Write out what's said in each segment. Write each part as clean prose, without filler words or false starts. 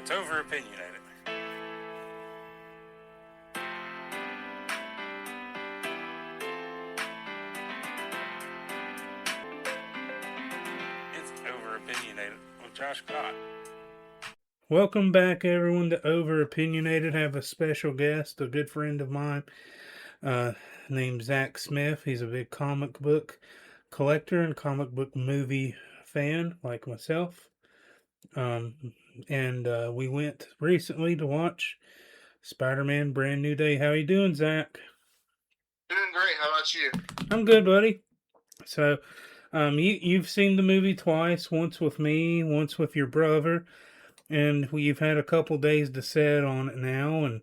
It's Over Opinionated. It's Over Opinionated with Josh Cott. Welcome back, everyone, to Over Opinionated. I have a special guest, a good friend of mine, named Zach Smith. He's a big comic book collector and comic book movie fan, like myself. And we went recently to watch Spider-Man Brand New Day. How you doing, Zach? Doing great. How about you? I'm good, buddy. So, you've seen the movie twice, once with me, once with your brother, and you've had a couple days to sit on it now, and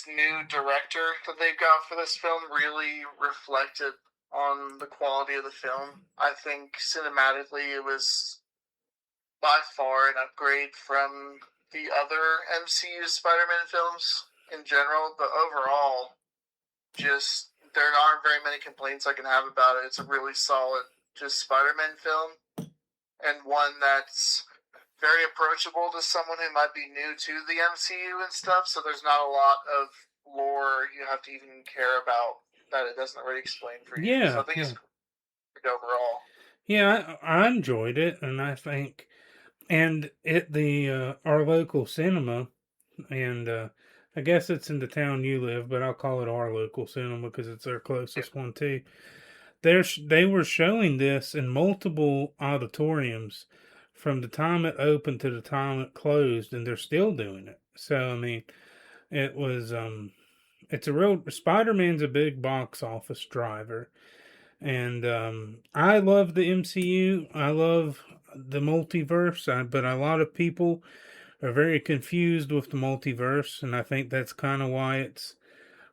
New director that they've got for this film really reflected on the quality of the film. I think cinematically it was by far an upgrade from the other MCU Spider-Man films in general, but overall, just there aren't very many complaints I can have about it. It's a really solid just Spider-Man film, and one that's very approachable to someone who might be new to the MCU and stuff, so there's not a lot of lore you have to even care about that it doesn't already explain for you. Yeah, so I think it's good overall. Yeah, I enjoyed it, and I think, and at the our local cinema, and I guess it's in the town you live, but I'll call it our local cinema because it's our closest one too. They were showing this in multiple auditoriums from the time it opened to the time it closed, and they're still doing it. So I mean, it was it's a real Spider-Man's a big box office driver. And I love the MCU. I love the multiverse. But a lot of people are very confused with the multiverse, and I think that's kind of why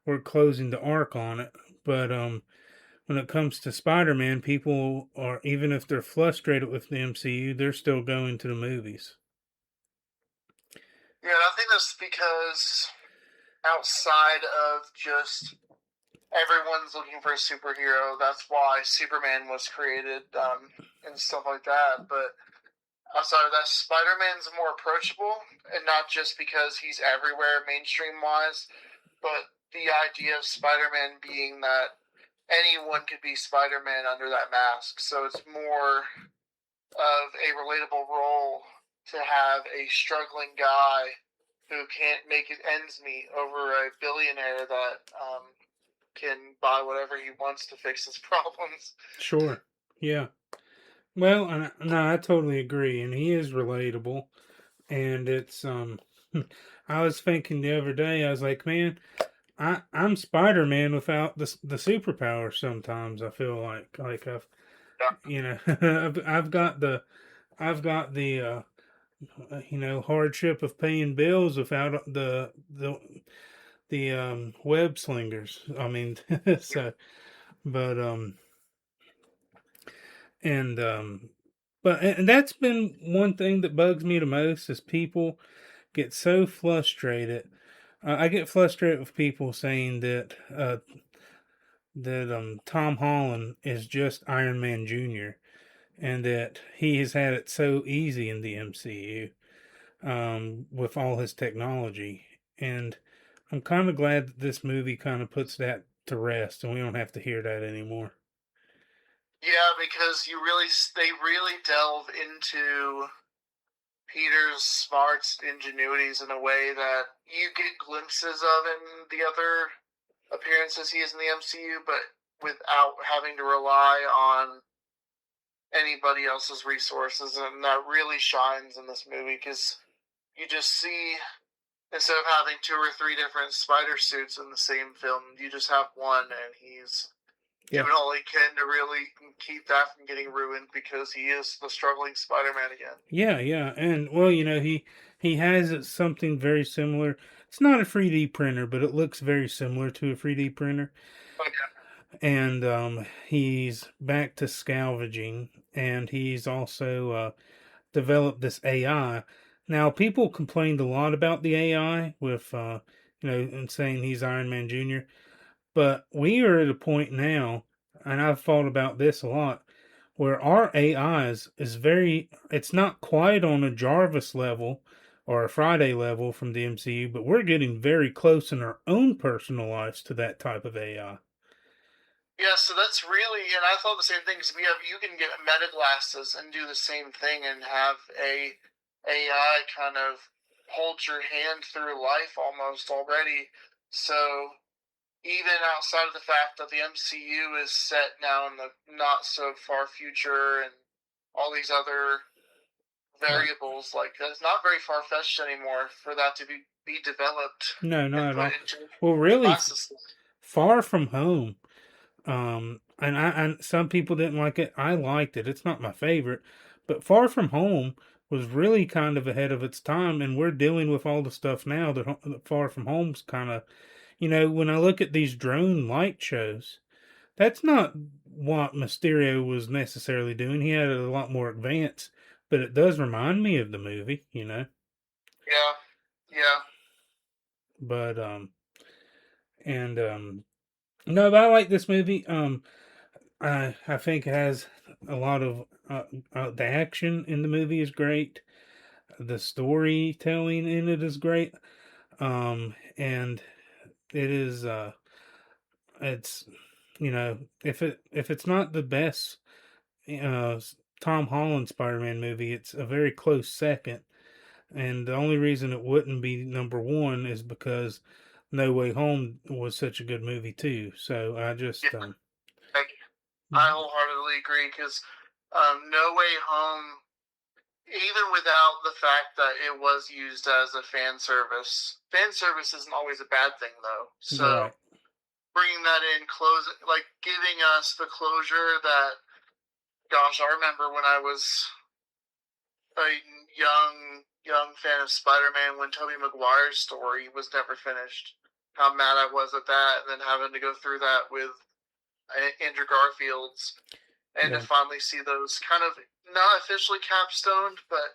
we're closing the arc on it. But when it comes to Spider-Man, people are, even if they're frustrated with the MCU, they're still going to the movies. Yeah, I think that's because outside of just everyone's looking for a superhero. That's why Superman was created and stuff like that. But outside of that, Spider-Man's more approachable, and not just because he's everywhere mainstream-wise, but the idea of Spider-Man being that anyone could be Spider-Man under that mask. So it's more of a relatable role to have a struggling guy who can't make his ends meet over a billionaire that can buy whatever he wants to fix his problems. Sure. Yeah. Well, no, I totally agree, and he is relatable, and it's I was thinking the other day, I was like, man, I'm Spider-Man without the superpower. Sometimes I feel like I've, you know, I've got the hardship of paying bills without the web slingers. I mean, so, but and that's been one thing that bugs me the most is people get so frustrated. I get frustrated with people saying that Tom Holland is just Iron Man Jr. and that he has had it so easy in the MCU with all his technology. And I'm kind of glad that this movie kind of puts that to rest, and we don't have to hear that anymore. Yeah, because they really delve into Peter's smarts, ingenuities in a way that you get glimpses of in the other appearances he is in the MCU, but without having to rely on anybody else's resources, and that really shines in this movie because you just see, instead of having 2 or 3 different spider suits in the same film, you just have one, and he's doing all he can to really keep that from getting ruined because he is the struggling Spider-Man again. Yeah, and well, he has something very similar. It's not a 3D printer, but it looks very similar to a 3D printer. Okay. And he's back to scavenging, and he's also developed this AI. Now, people complained a lot about the AI with, and saying he's Iron Man Jr., but we are at a point now, and I've thought about this a lot, where our AI is very, it's not quite on a Jarvis level or a Friday level from the MCU, but we're getting very close in our own personal lives to that type of AI. Yeah, so that's really, and I thought the same thing, because you can get meta glasses and do the same thing and have a AI kind of hold your hand through life almost already. So even outside of the fact that the MCU is set now in the not so far future and all these other variables, like it's not very far fetched anymore for that to be developed No, not and at all. put into Well, really, classes. Far From Home. And some people didn't like it. I liked it. It's not my favorite, but Far From Home was really kind of ahead of its time, and we're dealing with all the stuff now that Far From Home's kind of, when I look at these drone light shows, that's not what Mysterio was necessarily doing. He had it a lot more advanced, but it does remind me of the movie. Yeah, yeah. But no, but I like this movie. I think it has a lot of the action in the movie is great. The storytelling in it is great. And it is it's if it's not the best uh Tom Holland Spider-Man movie, it's a very close second. And the only reason it wouldn't be number one is because No Way Home was such a good movie too. So I just I wholeheartedly agree, because No Way Home, even without the fact that it was used as a fan service isn't always a bad thing, though. So right. bringing that in, giving us the closure that, gosh, I remember when I was a young fan of Spider-Man, when Tobey Maguire's story was never finished. How mad I was at that, and then having to go through that with Andrew Garfield's, and to finally see those kind of not officially capstoned, but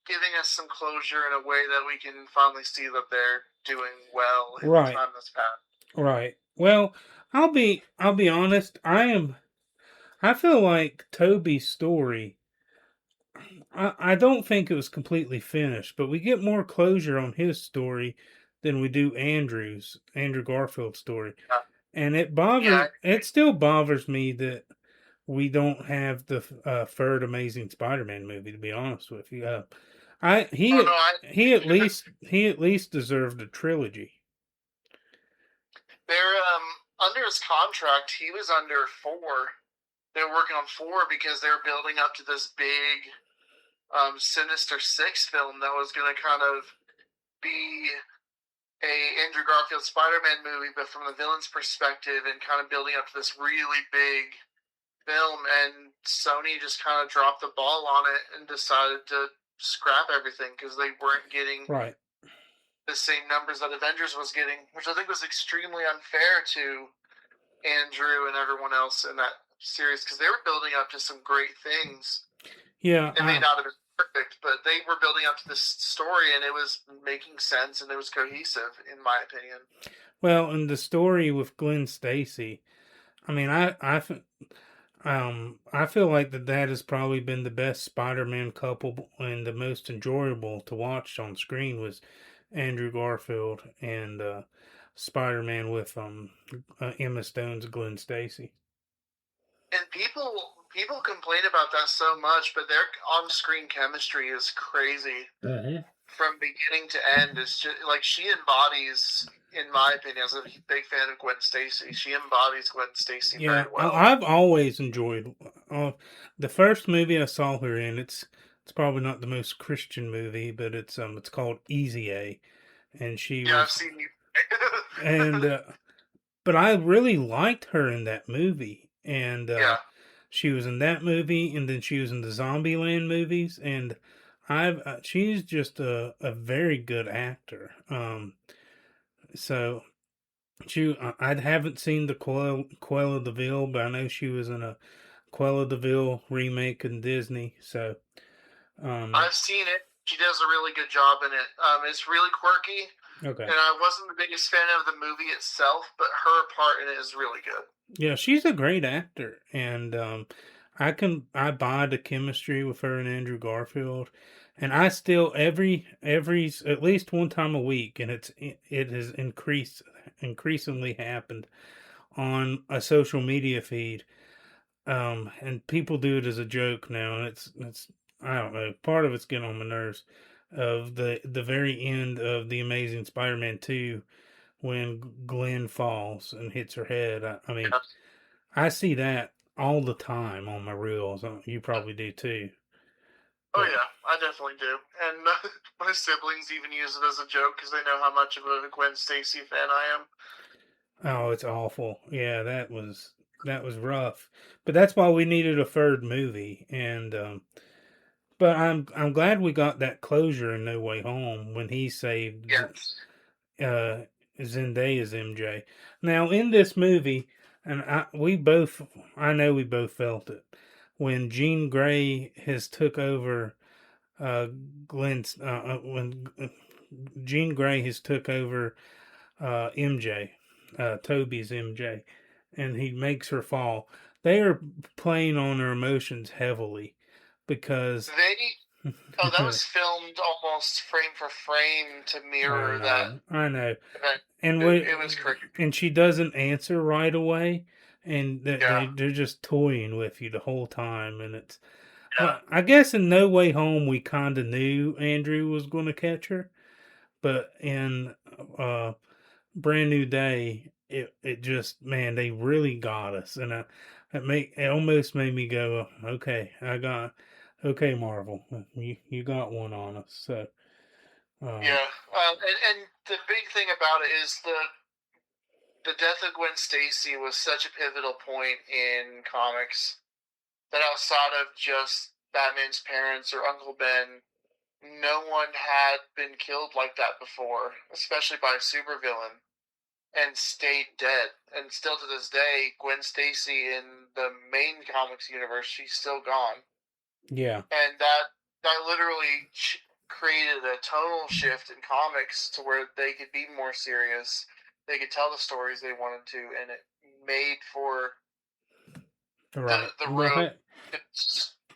giving us some closure in a way that we can finally see that they're doing well in the time that's passed. Right. Well, I'll be honest. I feel like Toby's story. I don't think it was completely finished, but we get more closure on his story than we do Andrew Garfield's story. Yeah. And it still bothers me that we don't have the third Amazing Spider-Man movie. To be honest with you, he at least deserved a trilogy. They're under his contract. He was under 4. They were working on 4 because they were building up to this big Sinister Six film that was going to kind of be a Andrew Garfield Spider-Man movie, but from the villain's perspective, and kind of building up to this really big film. And Sony just kind of dropped the ball on it and decided to scrap everything because they weren't getting the same numbers that Avengers was getting, which I think was extremely unfair to Andrew and everyone else in that series, because they were building up to some great things. Yeah, it may not have been perfect, but they were building up to this story, and it was making sense, and it was cohesive, in my opinion. Well, and the story with Gwen Stacy, I mean, I feel like that has probably been the best Spider-Man couple and the most enjoyable to watch on screen was Andrew Garfield and Spider-Man with Emma Stone's Gwen Stacy. And people complain about that so much, but their on-screen chemistry is crazy. Mm-hmm. From beginning to end. It's just like she embodies, in my opinion, as a big fan of Gwen Stacy, she embodies Gwen Stacy very well. I've always enjoyed the first movie I saw her in. It's probably not the most Christian movie, but it's called Easy A, and I've seen you. And but I really liked her in that movie, and she was in that movie, and then she was in the Zombieland movies, and she's just a very good actor. So I haven't seen the Cruella de Vil, but I know she was in a Cruella de Vil remake in Disney. So I've seen it. She does a really good job in it. It's really quirky. Okay. And I wasn't the biggest fan of the movie itself, but her part in it is really good. Yeah, she's a great actor, and I buy the chemistry with her and Andrew Garfield, and I still every at least one time a week, and it has increasingly happened on a social media feed. And people do it as a joke now, and it's I don't know. Part of it's getting on my nerves. Of the very end of the Amazing Spider-Man 2, when Glenn falls and hits her head. I mean, Yeah. I see that all the time on my reels. You probably do too. Oh But, yeah, I definitely do. And my siblings even use it as a joke because they know how much of a Gwen Stacy fan I am. oh, it's awful. Yeah, that was rough. But that's why we needed a third movie. And but I'm glad we got that closure in No Way Home when he saved Yes. Zendaya's MJ. Now in this movie, and I know we both felt it when Jean Grey has took over Glenn's when Jean Grey has took over MJ, Toby's MJ, and he makes her fall. They are playing on her emotions heavily because that was filmed almost frame for frame to mirror that I know, event. and It was crazy. and she doesn't answer right away, and Yeah. they're just toying with you the whole time, and it's. Yeah. I guess in No Way Home we kind of knew Andrew was going to catch her, but in Brand New Day, it just, man, they really got us, and it almost made me go, okay, okay, Marvel, you got one on us. So Yeah. And the big thing about it is the death of Gwen Stacy was such a pivotal point in comics that outside of just Batman's parents or Uncle Ben, no one had been killed like that before, especially by a supervillain, and stayed dead. And still to this day, Gwen Stacy in the main comics universe, she's still gone. yeah, And that literally created a tonal shift in comics to where they could be more serious. They could tell the stories they wanted to, and it made for right, the room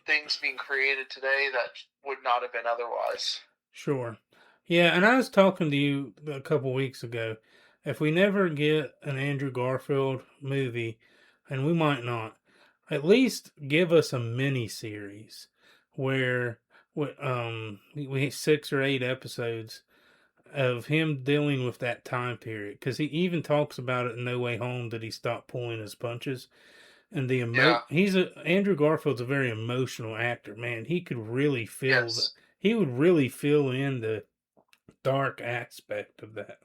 things being created today that would not have been otherwise. Sure. Yeah, and I was talking to you a couple weeks ago. If we never get an Andrew Garfield movie, and we might not, at least give us a mini series where we 6 or 8 episodes of him dealing with that time period, because he even talks about it in No Way Home that he stopped pulling his punches. And Andrew Garfield's a very emotional actor, man. He could really feel he would really feel in the dark aspect of that.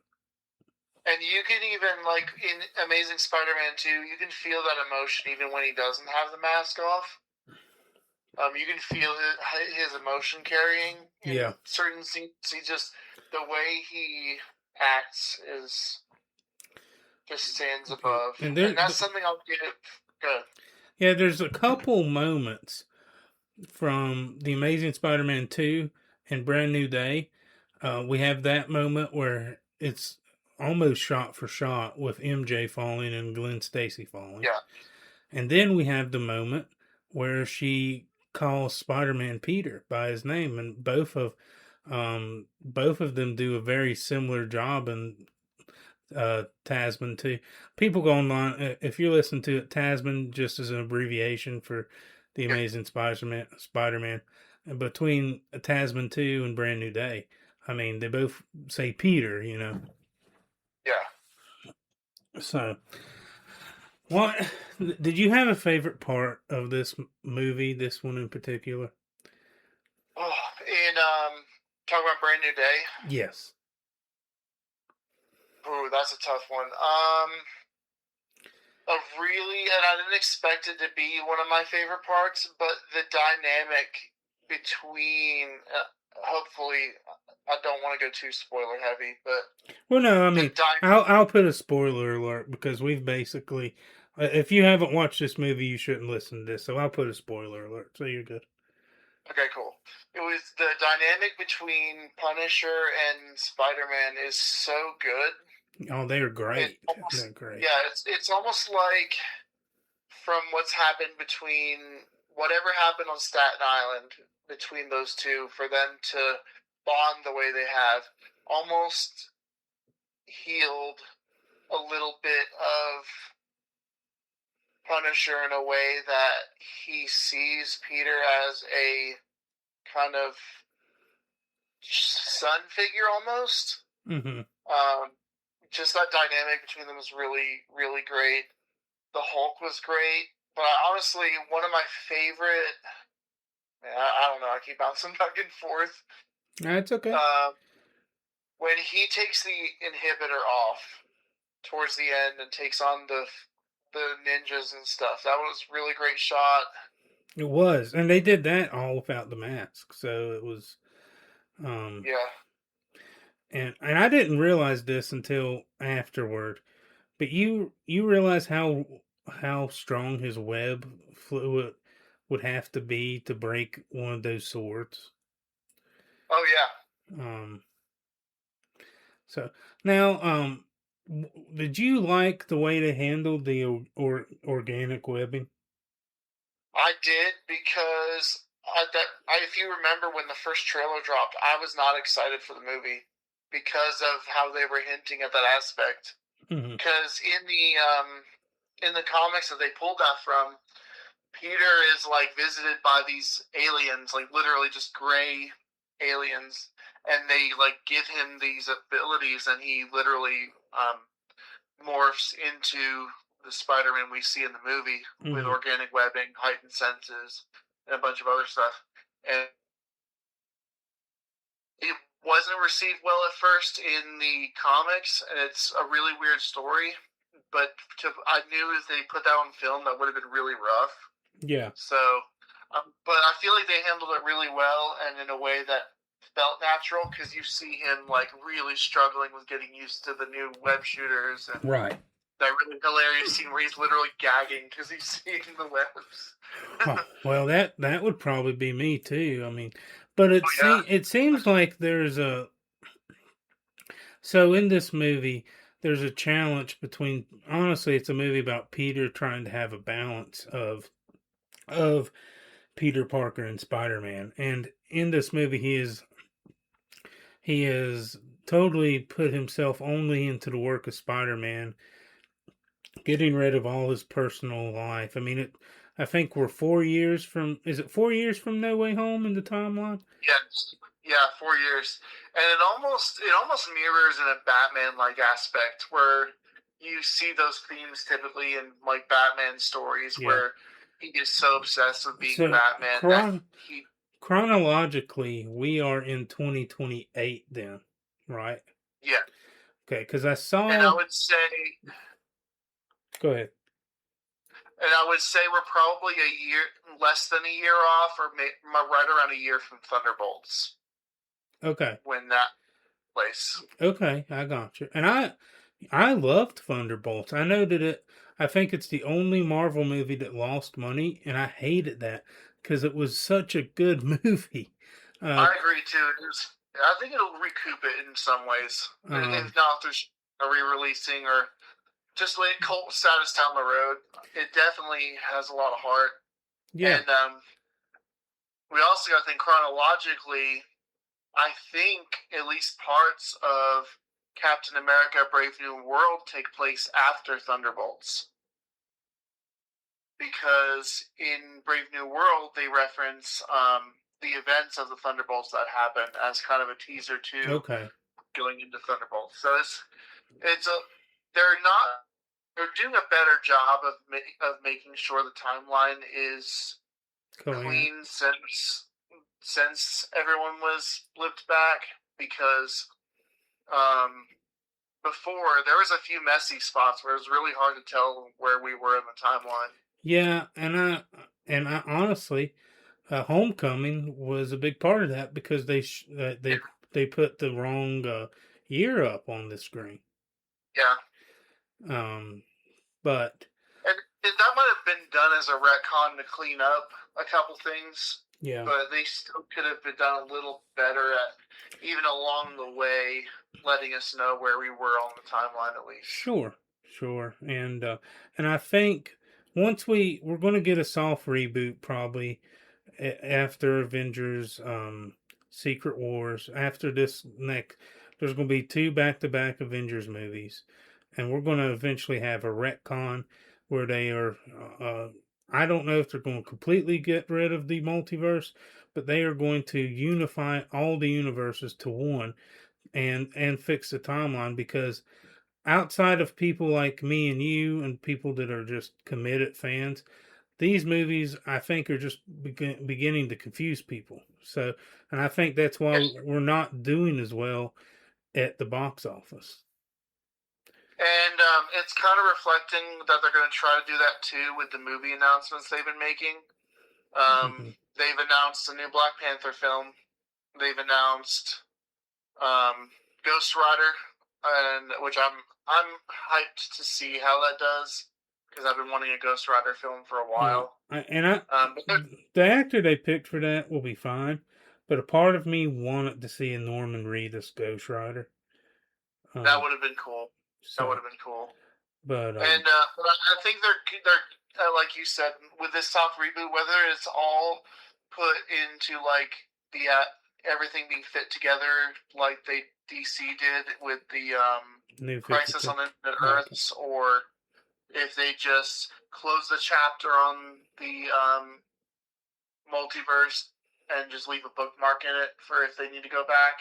And you can even, like, in Amazing Spider-Man 2, you can feel that emotion even when he doesn't have the mask off. You can feel his emotion carrying in certain scenes. The way he acts is just stands above. And that's something I'll give it good. Yeah, there's a couple moments from The Amazing Spider-Man 2 and Brand New Day. We have that moment where it's almost shot for shot with MJ falling and Gwen Stacy falling. Yeah. And then we have the moment where she calls Spider-Man Peter by his name, and both of them do a very similar job in Tasman too. People go online, if you listen to it, Tasman just as an abbreviation for the Amazing Spider-Man. Between Tasman 2 and Brand New Day, I mean, they both say Peter, you know. Yeah. So, what did you have a favorite part of this movie? This one in particular? Oh, talk about Brand New Day. Yes. Ooh, that's a tough one. And I didn't expect it to be one of my favorite parts, but the dynamic between, hopefully, I don't want to go too spoiler heavy, but... Well, no, I mean, I'll put a spoiler alert, because we've basically, if you haven't watched this movie, you shouldn't listen to this, so I'll put a spoiler alert, so you're good. Okay, cool. It was the dynamic between Punisher and Spider-Man is so good. Oh, they're great. They're great. Yeah, it's almost like from what's happened between whatever happened on Staten Island between those two, for them to bond the way they have, almost healed a little bit of Punisher in a way that he sees Peter as a kind of son figure almost. Mm-hmm. Just that dynamic between them was really, really great. The Hulk was great, but honestly, one of my favorite. I don't know. I keep bouncing back and forth. That's okay. When he takes the inhibitor off towards the end and takes on the ninjas and stuff, that was a really great shot. It was, and they did that all without the mask, so it was. Yeah. And I didn't realize this until afterward, but you realize how strong his web fluid would have to be to break one of those swords. Oh yeah. So now, did you like the way they handled the organic webbing? I did, because if you remember when the first trailer dropped, I was not excited for the movie because of how they were hinting at that aspect. Because in the comics that they pulled that from, Peter is like visited by these aliens, like literally just gray aliens, and they like give him these abilities, and he literally morphs into the Spider-Man we see in the movie with organic webbing, heightened senses, and a bunch of other stuff. And it wasn't received well at first in the comics, and it's a really weird story. But I knew if they put that on film, that would have been really rough. Yeah. So, but I feel like they handled it really well, and in a way that felt natural, because you see him like really struggling with getting used to the new web shooters, and right. That really hilarious scene where he's literally gagging because he's seeing the webs. Well, that would probably be me too. I mean, but it seems like there's a. So in this movie, there's a challenge between. Honestly, it's a movie about Peter trying to have a balance of Peter Parker and Spider-Man, and in this movie, he has totally put himself only into the work of Spider-Man, getting rid of all his personal life. I mean, I think we're 4 years from. Is it 4 years from No Way Home in the timeline? Yes. Yeah, 4 years, and it almost mirrors in a Batman-like aspect where you see those themes typically in like Batman stories where he is so obsessed with being Batman. Chronologically, we are in 2028 then, right? Yeah. Okay, because I saw. And I would say. Go ahead. And I would say we're probably less than a year off, or right around a year from Thunderbolts. Okay. When that place. Okay, I got you. And I loved Thunderbolts. I know that I think it's the only Marvel movie that lost money, and I hated that because it was such a good movie. I agree too. I think it'll recoup it in some ways. If not, there's a re-releasing or just like cult status down the road. It definitely has a lot of heart. Yeah. And we also got to think chronologically. I think at least parts of Captain America: Brave New World take place after Thunderbolts. Because in Brave New World, they reference the events of the Thunderbolts that happen as kind of a teaser to going into Thunderbolts. So they're doing a better job of making sure the timeline is clean since everyone was flipped back, because before there was a few messy spots where it was really hard to tell where we were in the timeline. Yeah, and I honestly, Homecoming was a big part of that because they put the wrong year up on the screen. Yeah. But and that might have been done as a retcon to clean up a couple things. Yeah. But they still could have been done a little better at, even along the way, letting us know where we were on the timeline at least. Sure. And I think we're going to get a soft reboot probably after Avengers, Secret Wars. After this next, there's going to be 2 back-to-back Avengers movies, and we're going to eventually have a retcon where they are. I don't know if they're going to completely get rid of the multiverse, but they are going to unify all the universes to one, and fix the timeline, because outside of people like me and you and people that are just committed fans, these movies I think are just beginning to confuse people. So, and I think that's why we're not doing as well at the box office. And it's kind of reflecting that they're going to try to do that too with the movie announcements they've been making. They've announced a new Black Panther film. They've announced Ghost Rider, and which I'm hyped to see how that does, because I've been wanting a Ghost Rider film for a while. Yeah. The actor they picked for that will be fine, but a part of me wanted to see a Norman Reedus Ghost Rider. That would have been cool. That would have been cool. But but I think they're like you said, with this soft reboot, whether it's all put into like the everything being fit together like DC did with the New Crisis on Infinite Earths, or if they just close the chapter on the multiverse and just leave a bookmark in it for if they need to go back.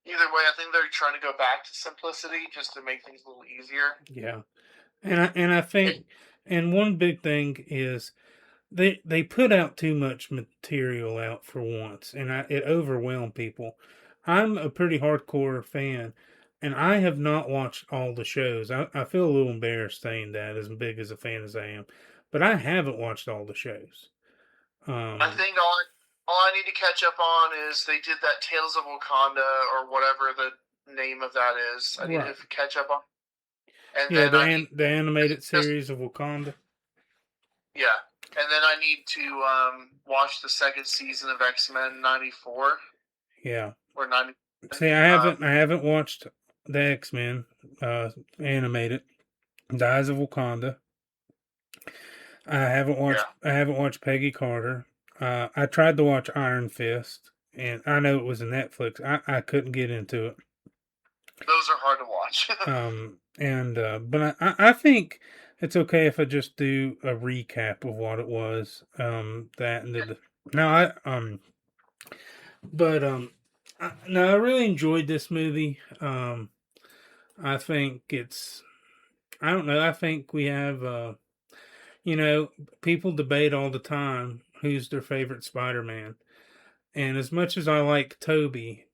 Either way, I think they're trying to go back to simplicity just to make things a little easier. Yeah, and I think, and one big thing is they put out too much material out for once, and it overwhelmed people. I'm a pretty hardcore fan, and I have not watched all the shows. I feel a little embarrassed saying that, as big as a fan as I am, but I haven't watched all the shows. I think all I need to catch up on is they did that Tales of Wakanda, or whatever the name of that is. I need to catch up on. And the animated series of Wakanda. Yeah, and then I need to watch the second season of X-Men '94. Yeah. Or 90. See, I haven't watched the X-Men animated, The Eyes of Wakanda. I haven't watched Peggy Carter. I tried to watch Iron Fist, and I know it was a Netflix. I couldn't get into it. Those are hard to watch. But I think it's okay if I just do a recap of what it was. I really enjoyed this movie. I think I don't know. I think we have, people debate all the time who's their favorite Spider-Man. And as much as I like Tobey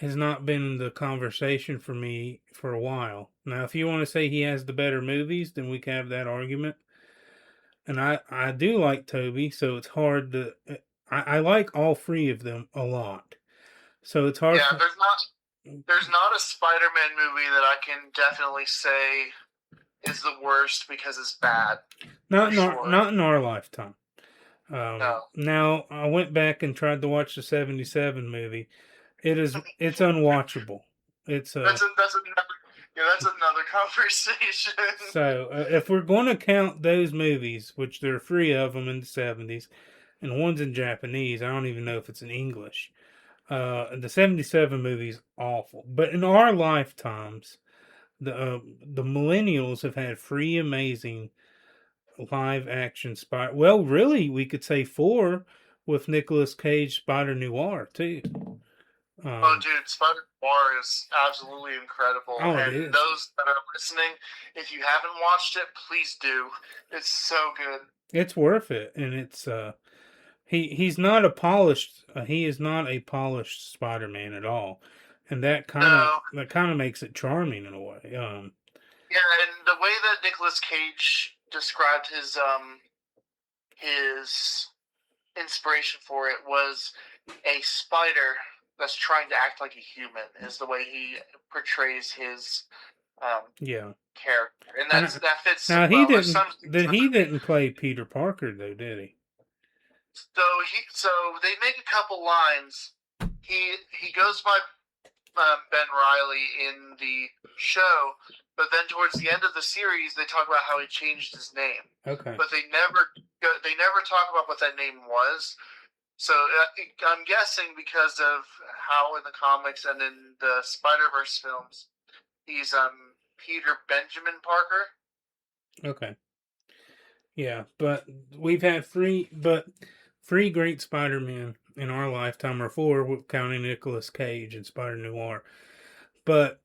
has not been in the conversation for me for a while. Now, if you want to say he has the better movies, then we can have that argument. And I do like Tobey, so it's hard to... I like all 3 of them a lot. So it's hard... Yeah, there's not a Spider-Man movie that I can definitely say is the worst because it's bad. Not in our lifetime. No. Now, I went back and tried to watch the 77 movie. It's unwatchable. That's another conversation. So, if we're going to count those movies, which there are 3 of them in the 70s, and one's in Japanese, I don't even know if it's in English. The 77 movie is awful. But in our lifetimes, the millennials have had 3 amazing live action Spider. Well, really, we could say 4 with Nicolas Cage Spider Noir too. Dude, Spider Noir is absolutely incredible. And those that are listening, if you haven't watched it, please do. It's so good. It's worth it, and it's he's not a polished. He is not a polished Spider-Man at all, and that kind of makes it charming in a way. Yeah, and the way that Nicolas Cage described his inspiration for it was a spider that's trying to act like a human, is the way he portrays his character, and that fits. Now he didn't play Peter Parker though, did he? So they make a couple lines. He goes by Ben Reilly in the show, But then towards the end of the series, they talk about how he changed his name. Okay. But they never talk about what that name was. So I'm guessing because of how in the comics and in the Spider-Verse films, he's Peter Benjamin Parker. Okay. Yeah, but we've had three great Spider-Men in our lifetime, or four, counting Nicolas Cage and Spider-Noir. But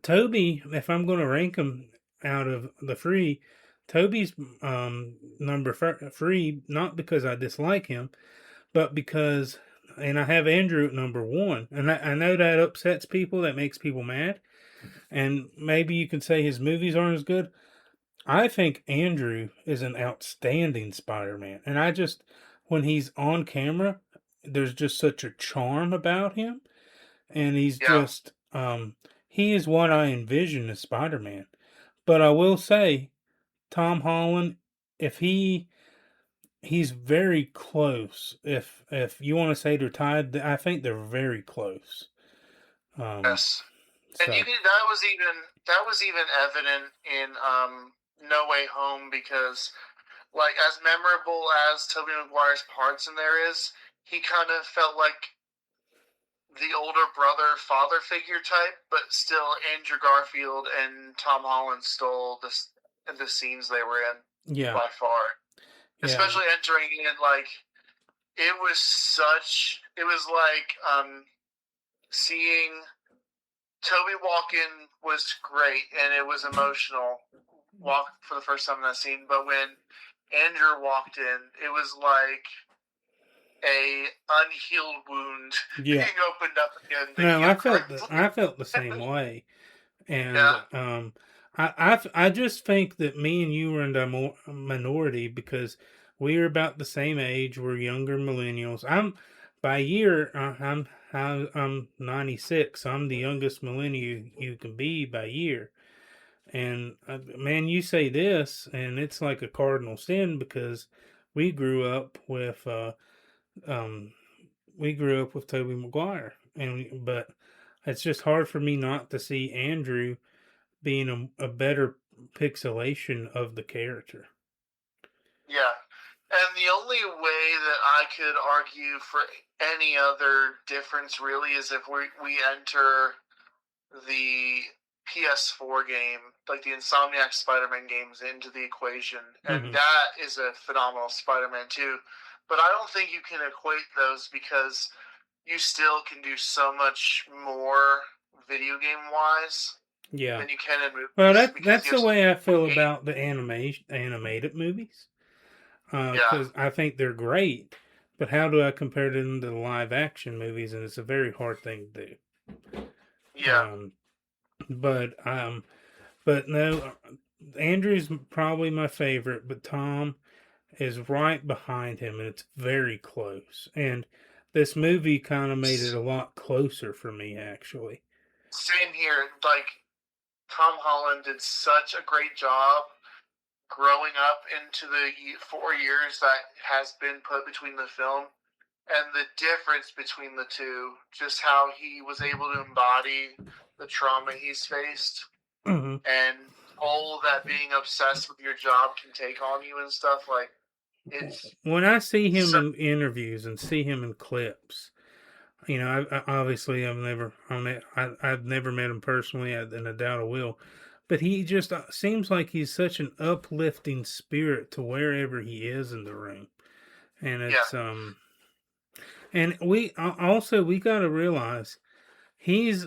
Toby, if I'm going to rank him out of the three, Toby's number three, not because I dislike him, but because, and I have Andrew at number one. And I know that upsets people, that makes people mad. And maybe you can say his movies aren't as good. I think Andrew is an outstanding Spider-Man. And I just, when he's on camera, there's just such a charm about him. And he's just, he is what I envision as Spider-Man. But I will say, Tom Holland, if he's very close. If you want to say they're tied, I think they're very close. Yes. So. And that was even evident in No Way Home, because like as memorable as Tobey Maguire's parts in there is, he kind of felt like the older brother father figure type, but still Andrew Garfield and Tom Holland stole the scenes they were in by far. Yeah. Especially entering in, like, it was like seeing Toby walk in was great, and it was emotional walk for the first time in that scene. But when Andrew walked in, it was like a unhealed wound being opened up again. No, I felt the same way, and I just think that me and you were in the minority because we are about the same age. We're younger millennials. I'm 96. So I'm the youngest millennial you can be by year. And man, you say this, and it's like a cardinal sin because we grew up with Tobey Maguire, but it's just hard for me not to see Andrew being a better pixelation of the character. Yeah. And the only way that I could argue for any other difference really is if we enter the PS4 game, like the Insomniac Spider-Man games, into the equation. And that is a phenomenal Spider-Man too. But I don't think you can equate those because you still can do so much more video game-wise than you can in movies. Well, that's the way I feel about the animated movies. Because I think they're great, but how do I compare them to the live action movies? And it's a very hard thing to do. Yeah. But no, Andrew's probably my favorite, but Tom is right behind him, and it's very close. And this movie kind of made it a lot closer for me, actually. Same here. Like, Tom Holland did such a great job growing up into the 4 years that has been put between the film, and the difference between the two, just how he was able to embody the trauma he's faced, and all that being obsessed with your job can take on you and stuff. Like, it's when I see him in interviews and see him in clips, you know, I've never met him personally, and I doubt I will. But he just seems like he's such an uplifting spirit to wherever he is in the room. And it's, and we got to realize he's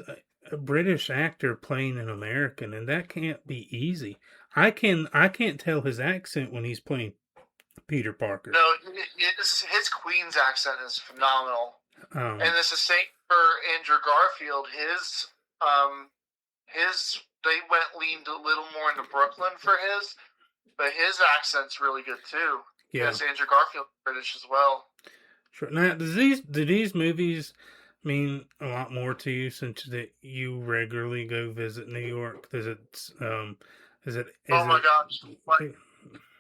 a British actor playing an American, and that can't be easy. I can't tell his accent when he's playing Peter Parker. No, his Queen's accent is phenomenal. And it's the same for Andrew Garfield. They leaned a little more into Brooklyn for his, but his accent's really good too. Yeah. Yes, Andrew Garfield British as well. Sure. Now, do these movies mean a lot more to you since that you regularly go visit New York? Oh my gosh! Like,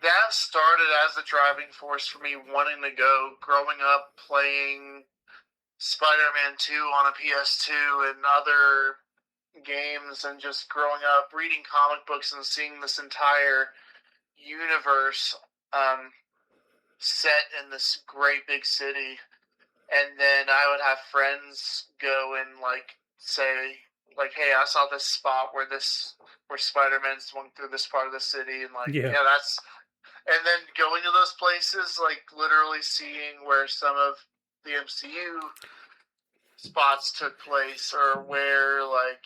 that started as the driving force for me wanting to go. Growing up playing Spider-Man 2 on a PS2 and other games and just growing up reading comic books and seeing this entire universe set in this great big city. And then I would have friends go and say, hey, I saw this spot where Spider-Man swung through this part of the city, and that's, and then going to those places, literally seeing where some of the MCU spots took place, or where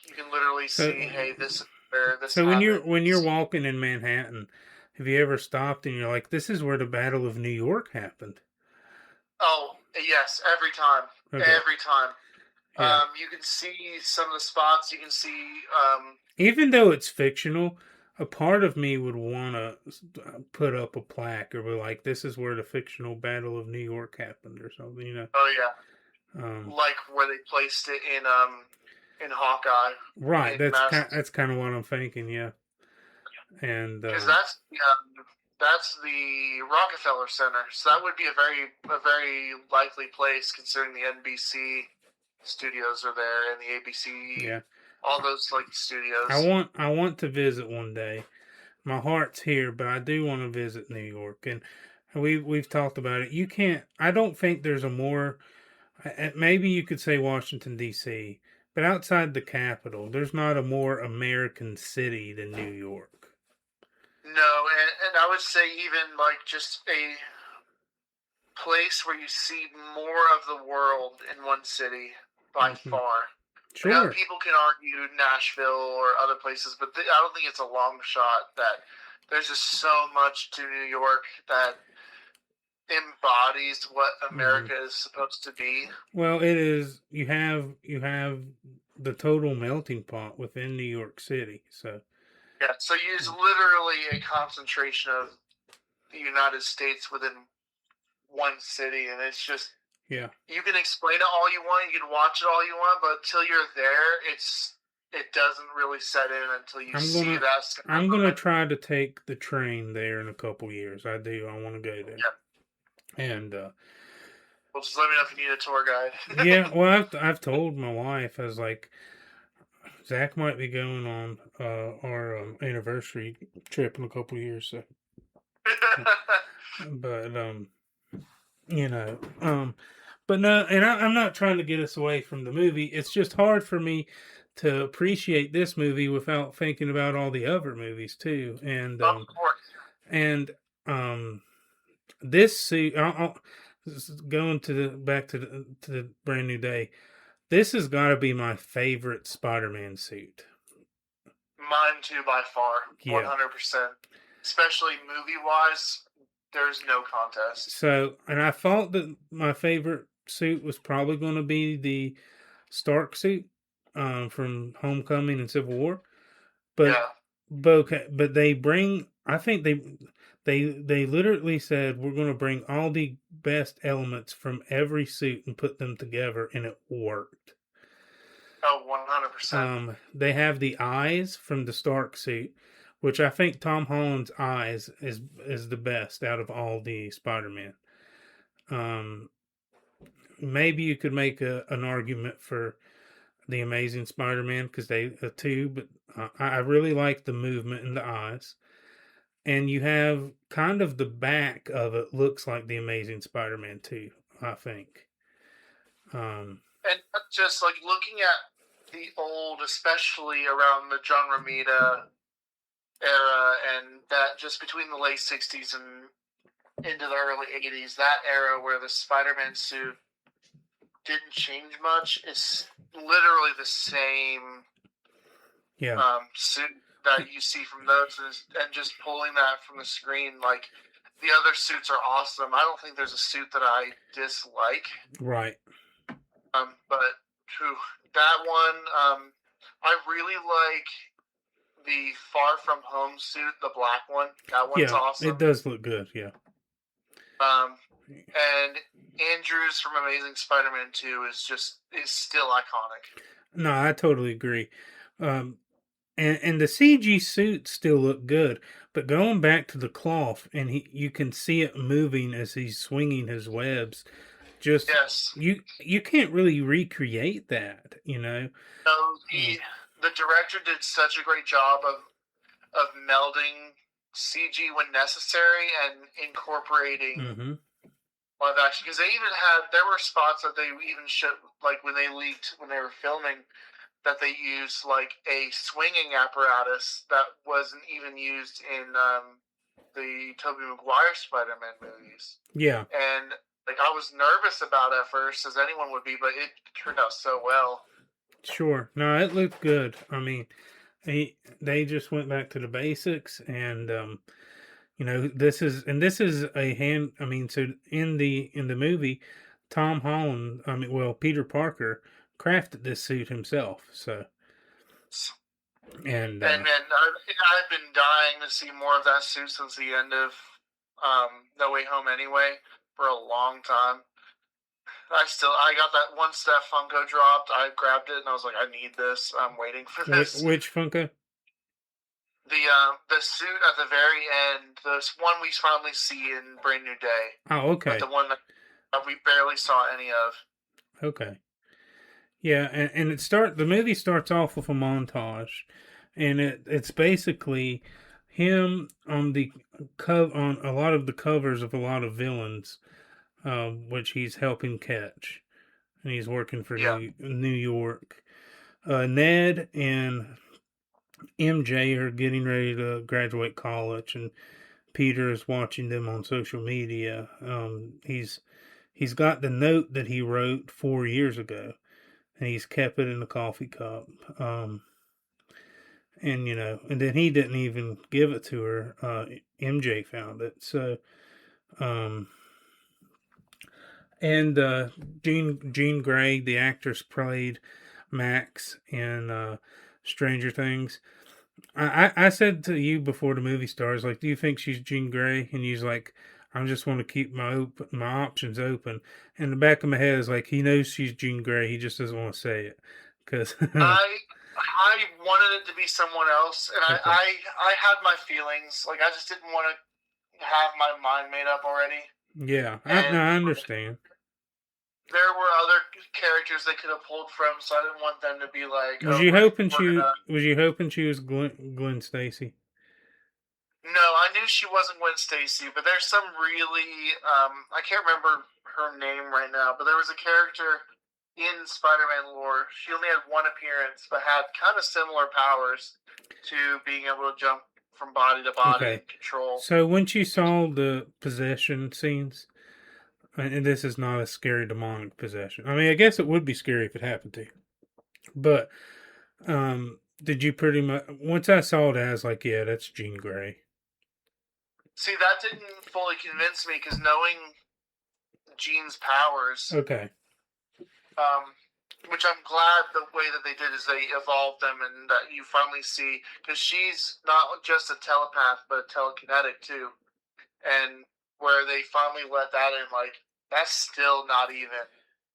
you can literally see, hey, this is where this. So happens. when you're walking in Manhattan, have you ever stopped and you're like, this is where the Battle of New York happened? Oh, yes, every time. Okay. Every time. Yeah. You can see some of the spots. You can see... even though it's fictional, a part of me would want to put up a plaque or be like, this is where the fictional Battle of New York happened or something, you know? Oh, yeah. Where they placed it in Hawkeye. Right, that's kind of what I'm thinking, yeah. And... because that's the Rockefeller Center, so that would be a very likely place, considering the NBC studios are there and the ABC, yeah, all those studios. I want to visit one day. My heart's here, but I do want to visit New York, and we've talked about it. You can't. I don't think there's a more. Maybe you could say Washington D.C., but outside the capital, there's not a more American city than New York. No, and I would say even just a place where you see more of the world in one city by far. Sure. Now, people can argue Nashville or other places, but I don't think it's a long shot that there's just so much to New York that embodies what America is supposed to be. Well, it is. You have the total melting pot within New York City, so. Yeah, so it's literally a concentration of the United States within one city, and it's just... Yeah. You can explain it all you want, you can watch it all you want, but until you're there, it doesn't really set in until you see that. I'm going to try to take the train there in a couple years. I do. I want to go there. Yeah. And... well, just let me know if you need a tour guide. yeah, well, I've told my wife, I was like... Zach might be going on our anniversary trip in a couple of years, so. But but no, and I'm not trying to get us away from the movie. It's just hard for me to appreciate this movie without thinking about all the other movies too. And of course. And this suit, going back to the Brand New Day. This has got to be my favorite Spider-Man suit. Mine too, by far. 100%. Especially movie-wise, there's no contest. So, and I thought that my favorite suit was probably going to be the Stark suit from Homecoming and Civil War. But, but they bring... I think they literally said, we're going to bring all the best elements from every suit and put them together, and it worked. Oh, 100%. They have the eyes from the Stark suit, which I think Tom Holland's eyes is the best out of all the Spider-Man. Maybe you could make an argument for the Amazing Spider-Man, because they too, but I really like the movement in the eyes. And you have kind of the back of it looks like the Amazing Spider-Man too, I think. And just looking at the old, especially around the John Romita era, and that just between the late 60s and into the early 80s, that era where the Spider-Man suit didn't change much, it's literally the same suit that you see from those, and just pulling that from the screen, the other suits are awesome. I don't think there's a suit that I dislike. Right. But that one, I really like the Far From Home suit, the black one. That one's awesome. It does look good, yeah. And Andrews from Amazing Spider-Man 2 is still iconic. No, I totally agree. And the CG suits still look good, but going back to the cloth, and you can see it moving as he's swinging his webs. You can't really recreate that, you know. No, the director did such a great job of melding CG when necessary and incorporating Mm-hmm. live action. Because there were spots that they even showed, like when they were filming, that they used like a swinging apparatus that wasn't even used in the Tobey Maguire Spider-Man movies. Yeah. And like I was nervous about it at first, as anyone would be, but it turned out so well. Sure. No, it looked good. I mean, they just went back to the basics, and this is a hand. I mean, so in the movie, Tom Holland. I mean, well, Peter Parker crafted this suit himself. So, and I've been dying to see more of that suit since the end of No Way Home. Anyway, for a long time. I got that one Steph Funko dropped. I grabbed it and I was like, I need this. I'm waiting for this. Which Funko? The suit at the very end, this one we finally see in Brand New Day. Oh, okay. But the one that we barely saw any of. Okay. Yeah, and the movie starts off with a montage, and it's basically him on on a lot of the covers of a lot of villains, which he's helping catch, and he's working for New York. Ned and MJ are getting ready to graduate college, and Peter is watching them on social media. He's got the note that he wrote 4 years ago, and he's kept it in the coffee cup. And then he didn't even give it to her. MJ found it. So, and Jean Grey, the actress, played Max in Stranger Things. I said to you before the movie starts, like, do you think she's Jean Grey? And he's like, I just want to keep my options open. And the back of my head is like, he knows she's Jean Grey. He just doesn't want to say it. Cause I wanted it to be someone else, and okay. I had my feelings. Like, I just didn't want to have my mind made up already. Yeah, I understand. There were other characters they could have pulled from, so I didn't want them to be like. Was you hoping she was Gwen Stacy? No, I knew she wasn't Gwen Stacy, but there's some really I can't remember her name right now, but there was a character in Spider-Man lore. She only had one appearance, but had kind of similar powers to being able to jump from body to body and control. So when you saw the possession scenes, and this is not a scary demonic possession. I mean, I guess it would be scary if it happened to you. But did you pretty much, once I saw it, I was like, yeah, that's Jean Grey. See, that didn't fully convince me, because knowing Jean's powers, okay, which I'm glad the way that they did is they evolved them, and that you finally see, because she's not just a telepath, but a telekinetic too, and where they finally let that in, like, that's still not even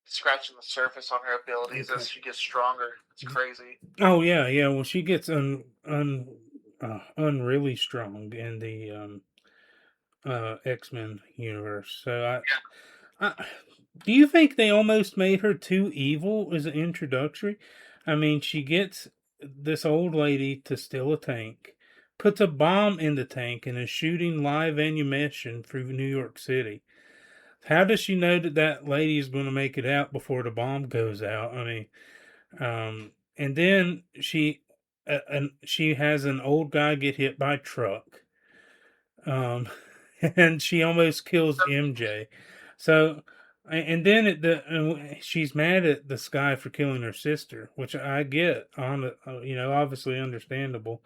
scratching the surface on her abilities as she gets stronger. It's crazy. Oh yeah. Well, she gets unreally strong in the X-Men universe. So do you think they almost made her too evil as an introductory? I mean, she gets this old lady to steal a tank, puts a bomb in the tank, and is shooting live ammunition through New York City. How does she know that lady is going to make it out before the bomb goes out? I mean, and then she has an old guy get hit by a truck. And she almost kills MJ. So, and then she's mad at this guy for killing her sister, which I get, obviously understandable.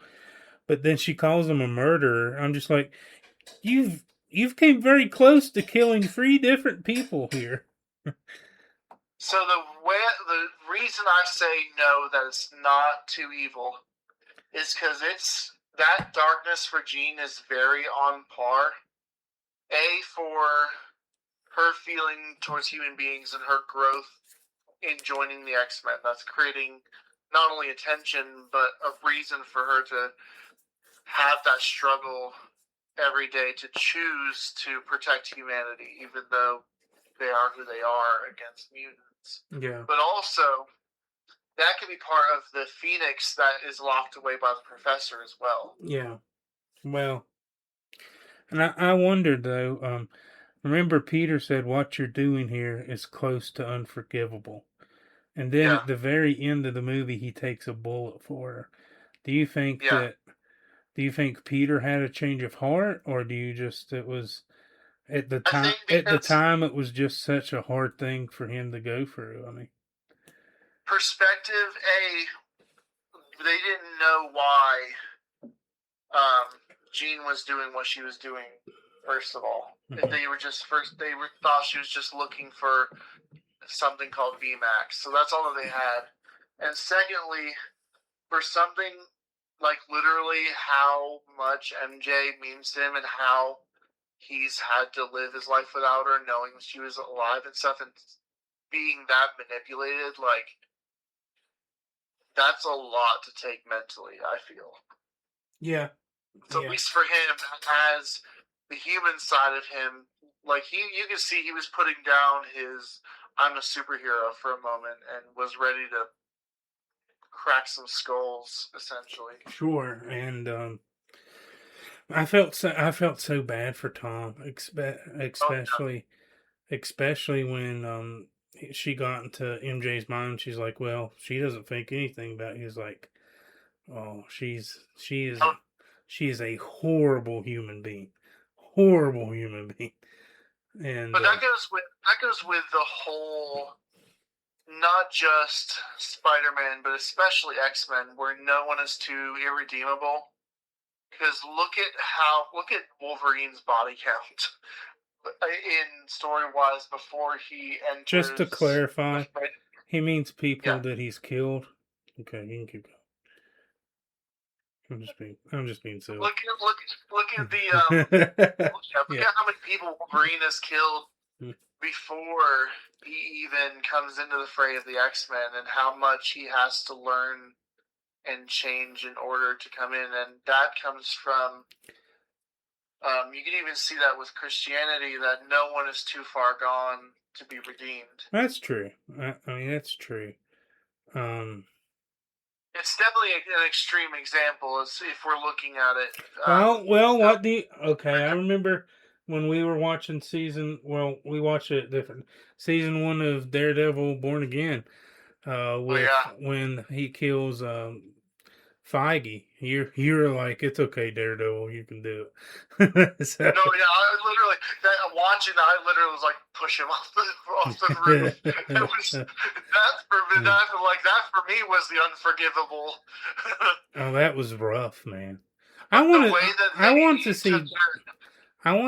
But then she calls him a murderer. I'm just like, you've came very close to killing 3 different people here. So the reason I say no, that it's not too evil, is because that darkness for Jean is very on par. For her feeling towards human beings and her growth in joining the X-Men. That's creating not only attention, but a reason for her to have that struggle every day to choose to protect humanity, even though they are who they are against mutants. Yeah. But also, that could be part of the Phoenix that is locked away by the professor as well. Yeah. Well, and I wondered though. Remember, Peter said, "What you're doing here is close to unforgivable." And then Yeah. at the very end of the movie, he takes a bullet for her. Do you think Yeah. Do you think Peter had a change of heart, or do you just it was at the I time? think At the because time, it was just such a hard thing for him to go through. I mean, perspective A, they didn't know why Jean was doing what she was doing. First of all, they were thought she was just looking for something called VMAX, so that's all that they had. And secondly, for something like literally how much MJ means to him and how he's had to live his life without her, knowing she was alive and stuff, and being that manipulated, like, that's a lot to take mentally, I feel. yeah. So at least for him, as the human side of him, like, you can see he was putting down his I'm a superhero for a moment and was ready to crack some skulls, essentially. Sure, and I felt so bad for Tom, especially when she got into MJ's mind. She's like, well, she doesn't think anything about it. He's like, oh, she is a horrible human being, and But that goes with the whole, not just Spider-Man, but especially X-Men, where no one is too irredeemable. Because look at Wolverine's body count in story-wise before he enters. Just to clarify, he means people that he's killed. Okay, you can keep going. I'm just being silly. Look at the look at how many people Wolverine has killed before he even comes into the fray of the X-Men, and how much he has to learn and change in order to come in, and that comes from. You can even see that with Christianity, that no one is too far gone to be redeemed. That's true. I mean, that's true. It's definitely an extreme example, if we're looking at it. Okay, I remember when we were watching we watched it different. Season 1 of Daredevil Born Again, when he kills Feige. You're like, it's okay, Daredevil, you can do it. No, yeah, watching that, I literally was like, push him off the roof. That for me was the unforgivable. Oh, that was rough, man. I want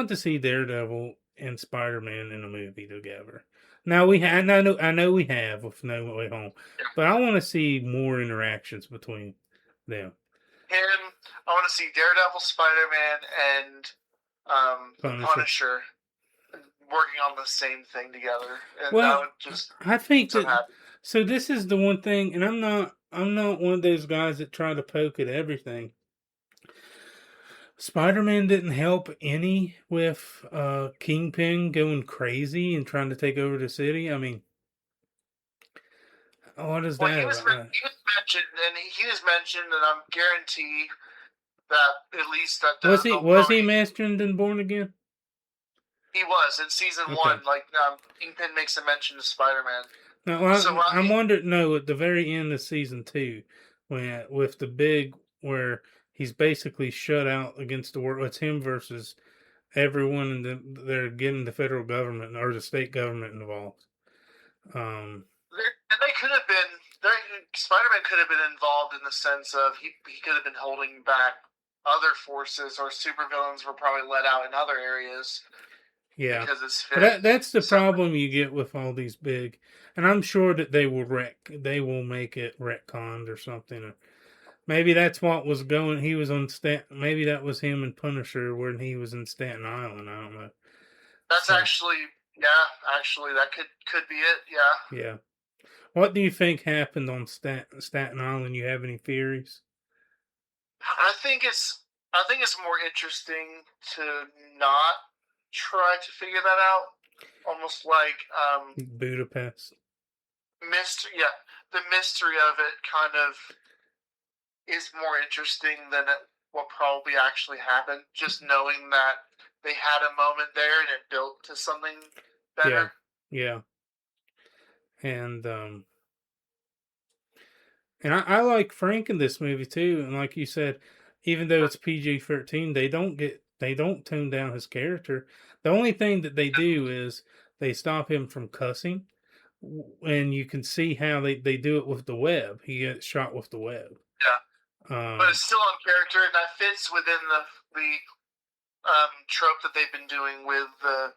to see Daredevil and Spider-Man in a movie together. Now I know we have with No Way Home, but I want to see more interactions between them. I want to see Daredevil, Spider-Man, and Punisher working on the same thing together. And I think that. So this is the one thing, and I'm not one of those guys that try to poke at everything. Spider-Man didn't help any with Kingpin going crazy and trying to take over the city. I mean, what is that? He was mentioned, and I'm guarantee that at least that was he mentioned in Born Again? He was in season 1. Like Kingpin makes a mention to Spider-Man. No, I'm wondering. No, at the very end of season 2, with the big where he's basically shut out against the world. It's him versus everyone, and they're getting the federal government or the state government involved. They could have been. Spider-Man could have been involved in the sense of he could have been holding back other forces, or supervillains were probably let out in other areas. Yeah, because it's that's the problem you get with all these big, and I'm sure that they will make it retconned or something. Or maybe that's what was going. He was on maybe that was him and Punisher when he was in Staten Island. I don't know. That's actually that could be it. Yeah. Yeah. What do you think happened on Staten Island? You have any theories? I think it's more interesting to not try to figure that out. Almost like Budapest. the mystery of it kind of is more interesting than what probably actually happened. Just knowing that they had a moment there and it built to something better. Yeah. And I like Frank in this movie too. And like you said, even though it's PG-13, they don't tone down his character. The only thing that they do is they stop him from cussing, and you can see how they do it with the web. He gets shot with the web. Yeah, but it's still on character, and that fits within the trope that they've been doing with the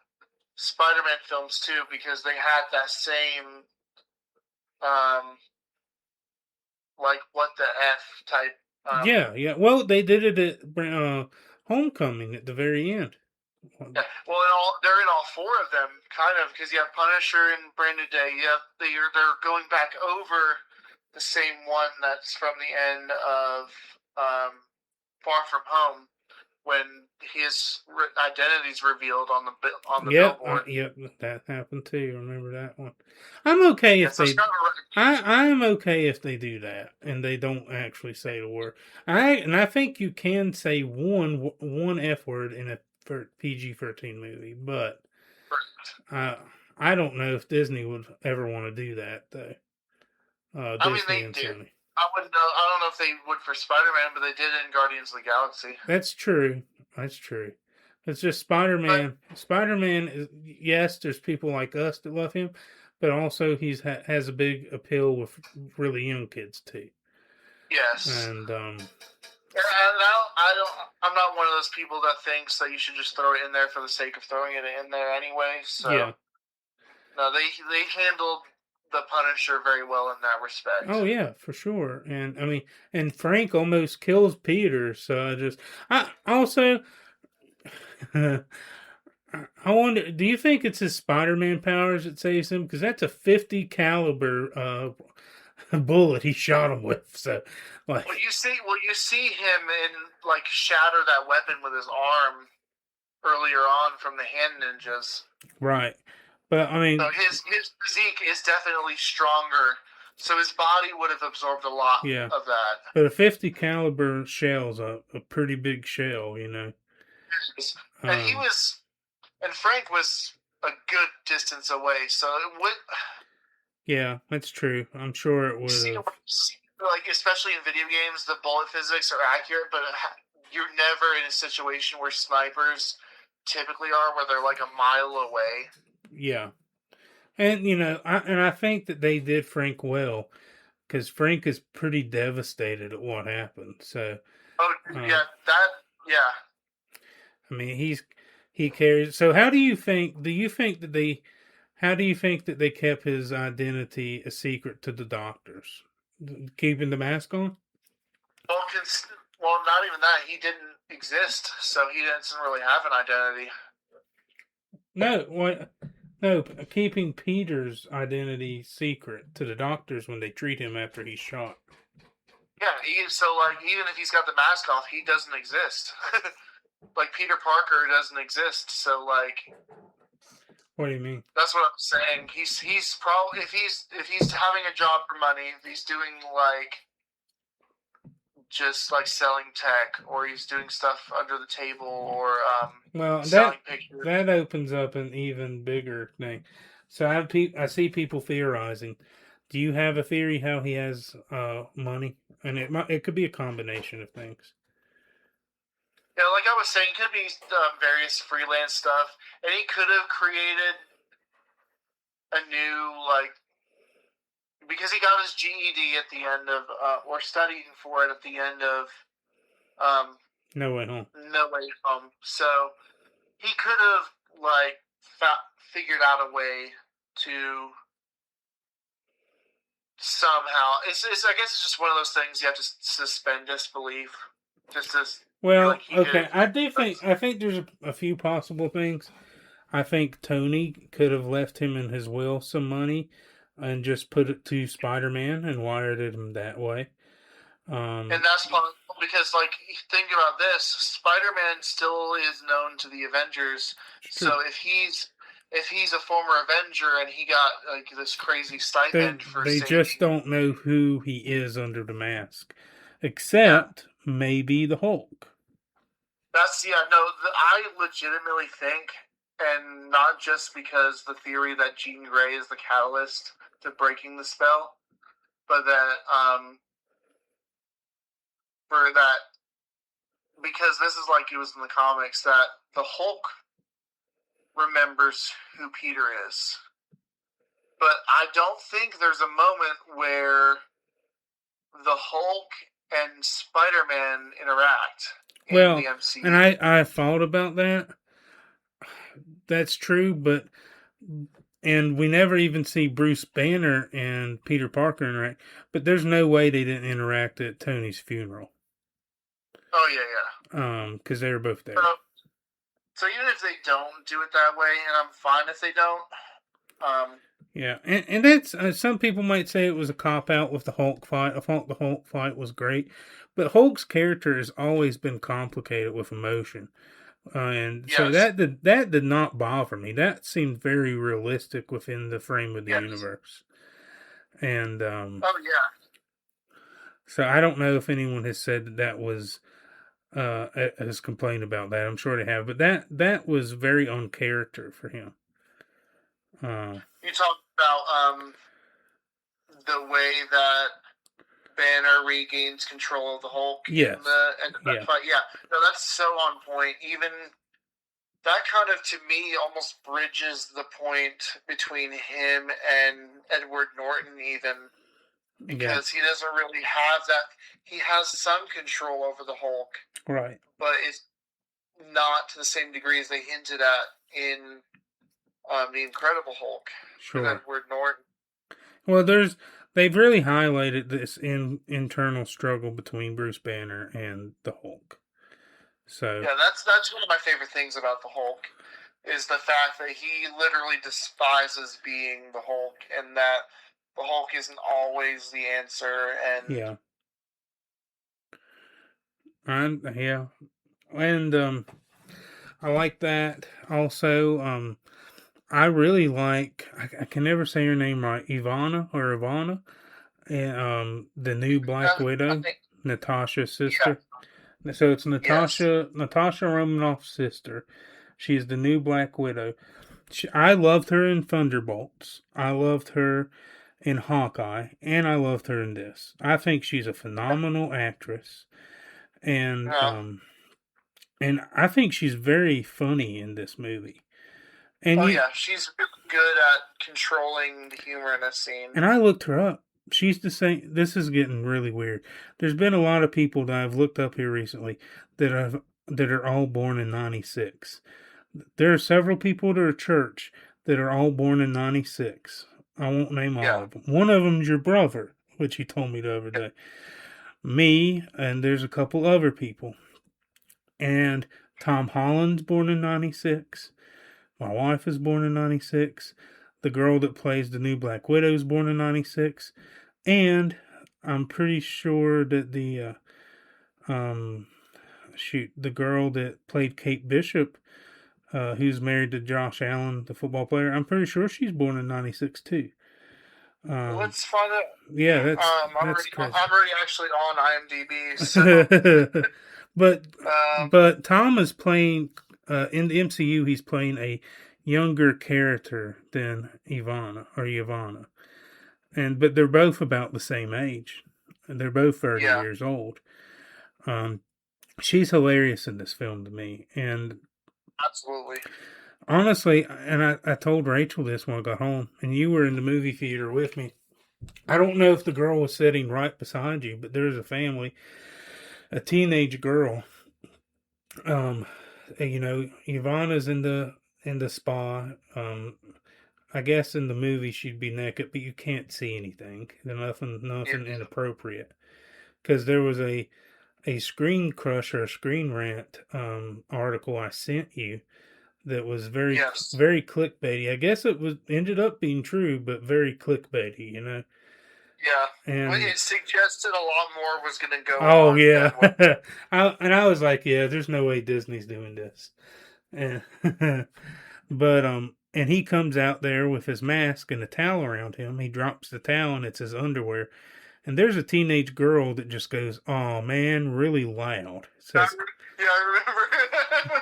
Spider-Man films too, because they had that same like what the F type. Yeah. Well, they did it at Homecoming at the very end. Yeah. Well, they're in all four of them, kind of, because you have Punisher and Brand New Day. They're going back over the same one that's from the end of Far From Home, when his identity's revealed on the billboard. Yep, that happened too. Remember that one? I'm okay if they. I'm okay if they do that and they don't actually say the word. I think you can say one F word in a PG-13 movie, but I don't know if Disney would ever want to do that though. Disney and Sony. I wouldn't know. I don't know if they would for Spider-Man, but they did it in Guardians of the Galaxy. That's true. It's just Spider-Man. Spider-Man is, yes, there's people like us that love him, but also has a big appeal with really young kids too. Yes. And I'm not one of those people that thinks that you should just throw it in there for the sake of throwing it in there anyway. So yeah. No, they handled the Punisher very well in that respect. Oh yeah, for sure. And I mean, and Frank almost kills Peter. So I also, I wonder, do you think it's his Spider-Man powers that saves him? Because that's a 50 caliber bullet he shot him with. So, like, well, you see him in shatter that weapon with his arm earlier on from the hand ninjas. Right. But I mean, so his physique is definitely stronger, so his body would have absorbed a lot of that. But a 50 caliber shell's a pretty big shell, you know. And Frank was a good distance away, so it would. Yeah, that's true. I'm sure it would. Especially in video games, the bullet physics are accurate, but you're never in a situation where snipers typically are, where they're like a mile away. Yeah, and I think that they did Frank well, because Frank is pretty devastated at what happened. So, yeah. I mean, he carries. So, how do you think? Do you think that they kept his identity a secret to the doctors, keeping the mask on? Well, not even that. He didn't exist, so he doesn't really have an identity. No, keeping Peter's identity secret to the doctors when they treat him after he's shot. Yeah, even if he's got the mask off, he doesn't exist. Like Peter Parker doesn't exist. So what do you mean? That's what I'm saying. He's probably if he's having a job for money, if he's doing just selling tech, or he's doing stuff under the table, or selling pictures. That opens up an even bigger thing. So I see people theorizing. Do you have a theory how he has money? And it could be a combination of things. Yeah, like I was saying, it could be various freelance stuff, and he could have created a new because he got his GED at the end of, or studying for it at the end of, No Way Home. No Way Home. So he could have figured out a way to somehow. I guess it's just one of those things you have to suspend disbelief. Well, okay. I think there's a few possible things. I think Tony could have left him in his will some money and just put it to Spider-Man and wired him that way. And that's possible because, think about this: Spider-Man still is known to the Avengers. So if he's if he's a former Avenger and he got like this crazy stipend for They saving. just don't know who he is under the mask, except maybe the Hulk. I legitimately think, and not just because the theory that Jean Grey is the catalyst to breaking the spell, but that for that, because this is like it was in the comics, that the Hulk remembers who Peter is. But I don't think there's a moment where the Hulk and Spider-Man interact in the MCU. And I thought about that. That's true, and we never even see Bruce Banner and Peter Parker interact. But there's no way they didn't interact at Tony's funeral. Oh yeah. Because they were both there. So even if they don't do it that way, and I'm fine if they don't. Yeah, and that's some people might say it was a cop out with the Hulk fight. I thought the Hulk fight was great, but Hulk's character has always been complicated with emotion, and so that did not bother me. That seemed very realistic within the frame of the universe. And so I don't know if anyone has said that was has complained about that. I'm sure they have, but that was very on character for him. You talked about the way that Banner regains control of the Hulk in the end of that fight. Yeah, no, that's so on point. Even that kind of, to me, almost bridges the point between him and Edward Norton, even, because he doesn't really have that. He has some control over the Hulk, right? But it's not to the same degree as they hinted at in the Incredible Hulk. Sure. With Edward Norton. Well, they've really highlighted this internal struggle between Bruce Banner and the Hulk. So yeah, that's one of my favorite things about the Hulk, is the fact that he literally despises being the Hulk, and that the Hulk isn't always the answer. And and I like that also. I really like, I can never say her name right, Ivana, and the new Black Widow, Natasha's sister. Yeah. So it's Natasha Romanoff's sister. She's the new Black Widow. I loved her in Thunderbolts. I loved her in Hawkeye, and I loved her in this. I think she's a phenomenal actress, and I think she's very funny in this movie. And she's good at controlling the humor in a scene. And I looked her up. She's the same. This is getting really weird. There's been a lot of people that I've looked up here recently that are all born in 96. There are several people at our church that are all born in 96. I won't name all of them. One of them's your brother, which he told me the other day. Me, and there's a couple other people. And Tom Holland's born in 96. My wife is born in 96. The girl that plays the new Black Widow is born in 96. And I'm pretty sure that the girl that played Kate Bishop, who's married to Josh Allen, the football player, I'm pretty sure she's born in 96 too. Let's find out. Yeah, that's I'm already actually on IMDb. So. But Tom is playing in the MCU. He's playing a younger character than Ivana, but they're both about the same age. They're both 30 years old. She's hilarious in this film to me, and absolutely. Honestly, and I told Rachel this when I got home, and you were in the movie theater with me. I don't know if the girl was sitting right beside you, but there's a family, a teenage girl. Ivana's in the spa. I guess in the movie she'd be naked, but you can't see anything. There's nothing inappropriate. Because there was a Screen Crush or a Screen Rant article I sent you that was very clickbaity. I guess it ended up being true, but very clickbaity, Yeah. And it suggested a lot more was going to go on. Oh, yeah. I was like, yeah, there's no way Disney's doing this. But And he comes out there with his mask and a towel around him. He drops the towel and it's his underwear. And there's a teenage girl that just goes, "Oh man," really loud. Says, yeah, I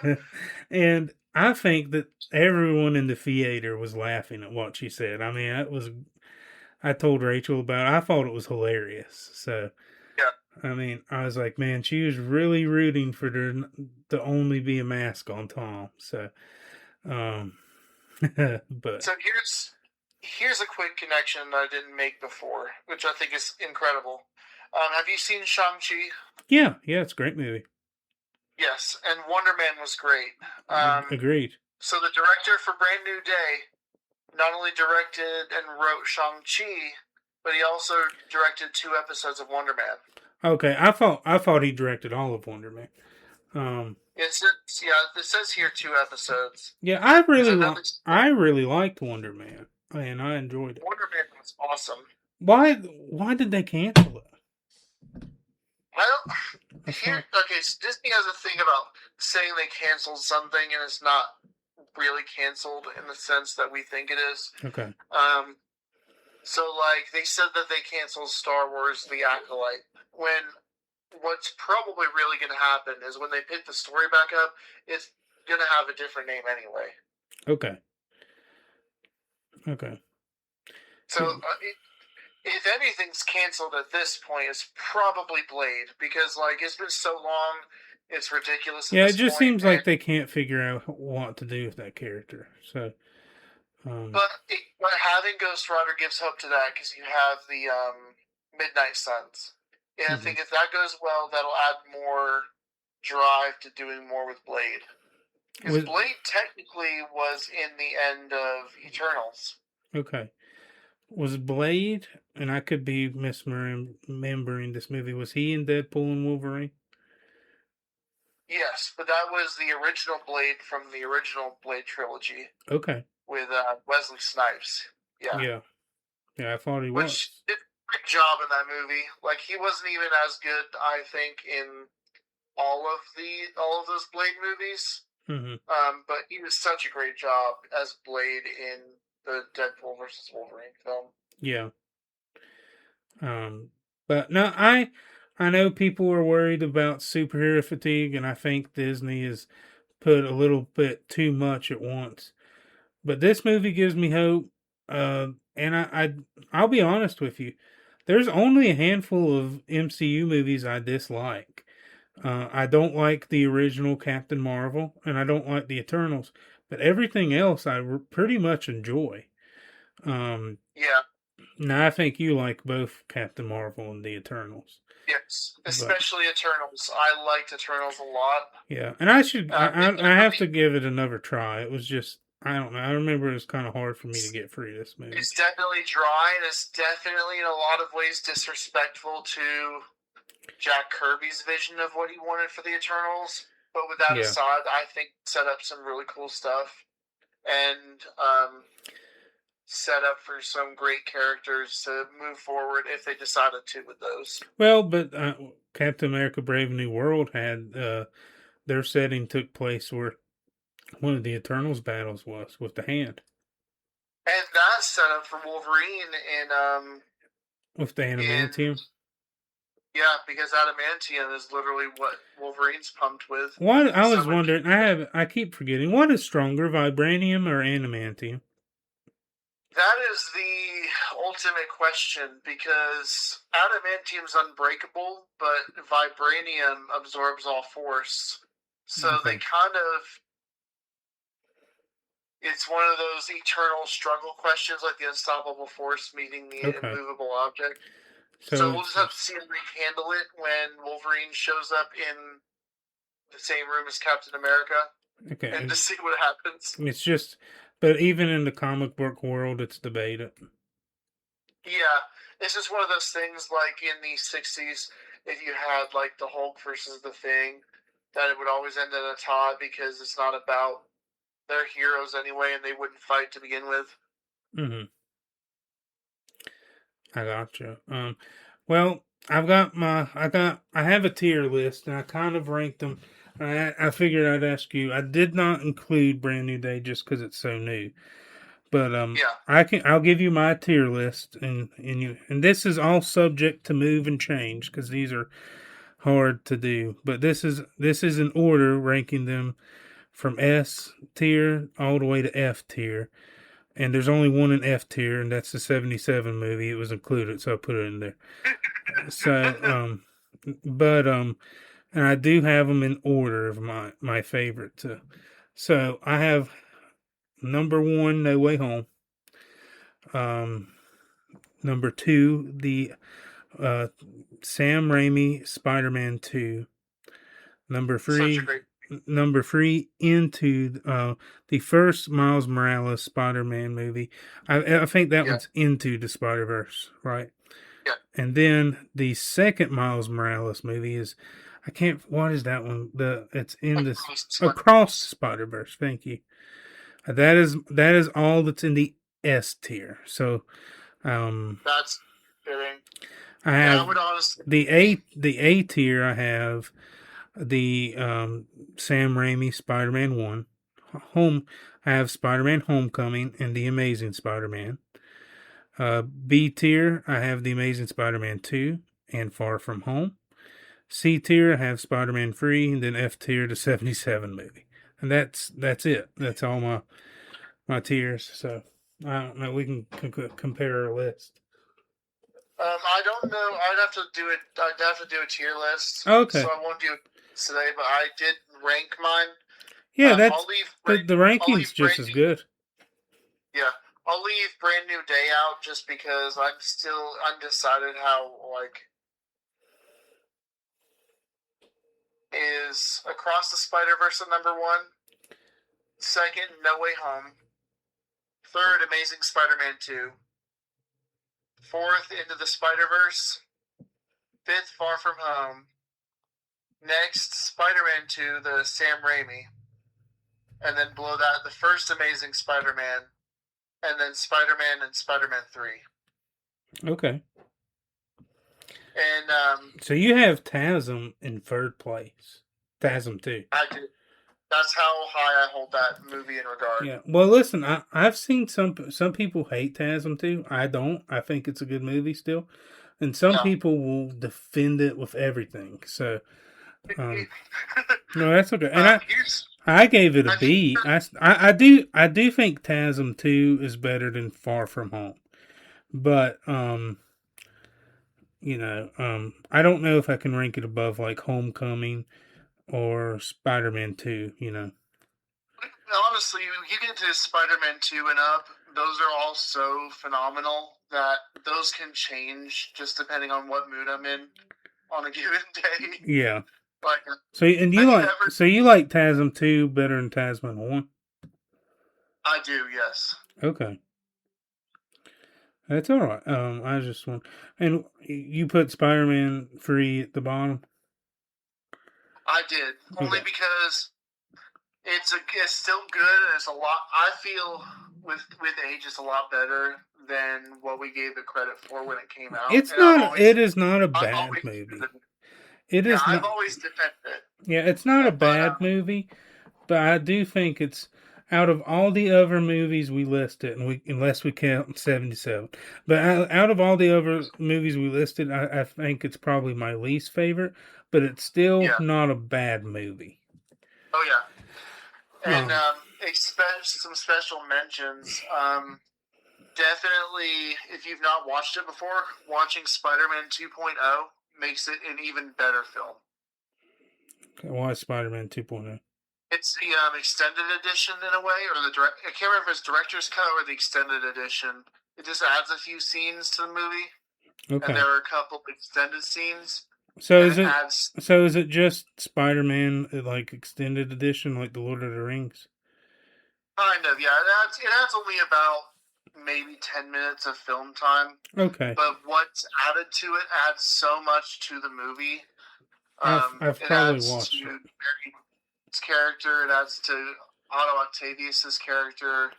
remember. and I think that everyone in the theater was laughing at what she said. I mean, I told Rachel about it. I thought it was hilarious. So, yeah. I mean, I was like, man, she was really rooting for there to only be a mask on Tom. So, but. So here's a quick connection that I didn't make before, which I think is incredible. Have you seen Shang-Chi? Yeah, it's a great movie. Yes, and Wonder Man was great. Agreed. So the director for Brand New Day not only directed and wrote Shang-Chi, but he also directed 2 episodes of Wonder Man. Okay, I thought he directed all of Wonder Man. It says here 2 episodes. Yeah, I really liked Wonder Man, and I enjoyed it. Wonder Man was awesome. Why did they cancel it? Okay, so Disney has a thing about saying they canceled something and it's not really canceled in the sense that we think it is. Okay. So like they said that they canceled Star Wars: The Acolyte, when what's probably really going to happen is when they pick the story back up, it's going to have a different name anyway. Okay. So if anything's canceled at this point, it's probably Blade, because like it's been so long, it's ridiculous. Yeah, it just seems like they can't figure out what to do with that character. So, but having Ghost Rider gives hope to that, because you have the Midnight Suns, and I think if that goes well, that'll add more drive to doing more with Blade. Because Blade technically was in the end of Eternals. Okay. Was Blade, and I could be misremembering this movie, was he in Deadpool and Wolverine? Yes, but that was the original Blade from the original Blade trilogy. Okay. With Wesley Snipes. Yeah. Yeah, I thought he was. Which did a great job in that movie. Like, he wasn't even as good, I think, in all of those Blade movies. Mm-hmm. But he was such a great job as Blade in the Deadpool versus Wolverine film. Yeah. But no, I know people are worried about superhero fatigue, and I think Disney has put a little bit too much at once. But this movie gives me hope, and I'll be honest with you. There's only a handful of MCU movies I dislike. I don't like the original Captain Marvel, and I don't like the Eternals. But everything else I pretty much enjoy. Yeah. Now, I think you like both Captain Marvel and the Eternals. Yes, especially Eternals. I liked Eternals a lot. Yeah, and I have to give it another try. It was just, I don't know. I remember it was kind of hard for me to get through this movie. It's definitely dry, and it's definitely, in a lot of ways, disrespectful to Jack Kirby's vision of what he wanted for the Eternals. But with that aside, I think it set up some really cool stuff, and set up for some great characters to move forward if they decided to with those. Well, but Captain America Brave New World had their setting took place where one of the Eternals battles was with the hand. And that's set up for Wolverine in with the adamantium. Yeah, because adamantium is literally what Wolverine's pumped with. What I was wondering, I keep forgetting, what is stronger, vibranium or adamantium? That is the ultimate question, because adamantium's unbreakable, but vibranium absorbs all force. So they kind of... It's one of those eternal struggle questions, like the unstoppable force meeting the immovable object. So we'll just have to see if they handle it when Wolverine shows up in the same room as Captain America. Okay. And to see what happens. It's just... But even in the comic book world, it's debated. Yeah, it's just one of those things, like in the 60s, if you had like the Hulk versus the Thing, that it would always end in a tie because it's not about their heroes anyway, and they wouldn't fight to begin with. Mm-hmm. I gotcha. Well, I have a tier list, and I kind of ranked them. I figured I'd ask you. I did not include Brand New Day just because it's so new. But I'll give you my tier list, and this is all subject to move and change because these are hard to do. But this is an order ranking them from S tier all the way to F tier. And there's only one in F tier, and that's the 77 movie. It was included, so I put it in there. So, and I do have them in order of my favorite. So I have number 1, No Way Home. Number 2, the Sam Raimi Spider-Man 2. Number 3, Into the first Miles Morales Spider-Man movie. I think that one's Into the Spider-Verse, right? Yeah. And then the second Miles Morales movie is, what is that one? It's in this Across the Spider-Verse. Thank you. That is all that's in the S tier. So, that's fitting. I have the A tier. I have the Sam Raimi Spider-Man 1. I have Spider-Man Homecoming and The Amazing Spider-Man. B tier, I have The Amazing Spider-Man 2 and Far From Home. C tier, I have Spider-Man 3, and then F tier, the 77 movie. And that's it. That's all my tiers. So I don't know. We can compare our list. I don't know. I'd have to do it. I'd have to do a tier list. Okay. So I won't do it today, but I did rank mine. Yeah, the ranking's just as good. Yeah, I'll leave Brand New Day out just because I'm still undecided how, is Across the Spider-Verse at number 1. Second, No Way Home. Third, Amazing Spider-Man 2. Fourth, Into the Spider-Verse. Fifth, Far From Home. Next, Spider-Man 2, the Sam Raimi. And then below that, the first Amazing Spider-Man. And then Spider-Man and Spider-Man 3. Okay. And so you have TASM in third place. TASM 2. I do. That's how high I hold that movie in regard. Yeah. Well, listen, I've seen some people hate TASM 2. I don't. I think it's a good movie still. And some people will defend it with everything. So, no, that's okay. And I gave it a B. I do think TASM 2 is better than Far From Home. But, I don't know if I can rank it above like Homecoming or Spider-Man 2, Honestly, you get to Spider-Man 2 and up, those are all so phenomenal that those can change just depending on what mood I'm in on a given day. Yeah. So you like TASM 2 better than TASM 1? I do, yes. Okay. That's all right. I just want, and you put Spider-Man 3 at the bottom. I did only because it's still good and it's a lot. I feel with age it's a lot better than what we gave it credit for when it came out. It is not a bad movie. I've always defended it. Yeah, it's not a bad movie, but I do think it's out of all the other movies we listed, unless we count 77, but out of all the other movies we listed, I think it's probably my least favorite, but it's still not a bad movie. Oh, yeah. And some special mentions. Definitely, if you've not watched it before, watching Spider-Man 2.0 makes it an even better film. Okay, why Spider-Man 2.0? It's the extended edition in a way, or I can't remember if it's director's cut or the extended edition. It just adds a few scenes to the movie. Okay. And there are a couple extended scenes. So is it just Spider-Man like extended edition, like the Lord of the Rings? Kind of, yeah. It adds only about maybe 10 minutes of film time. Okay. But what's added to it adds so much to the movie. I've probably watched it. Its character, it adds to Otto Octavius' character.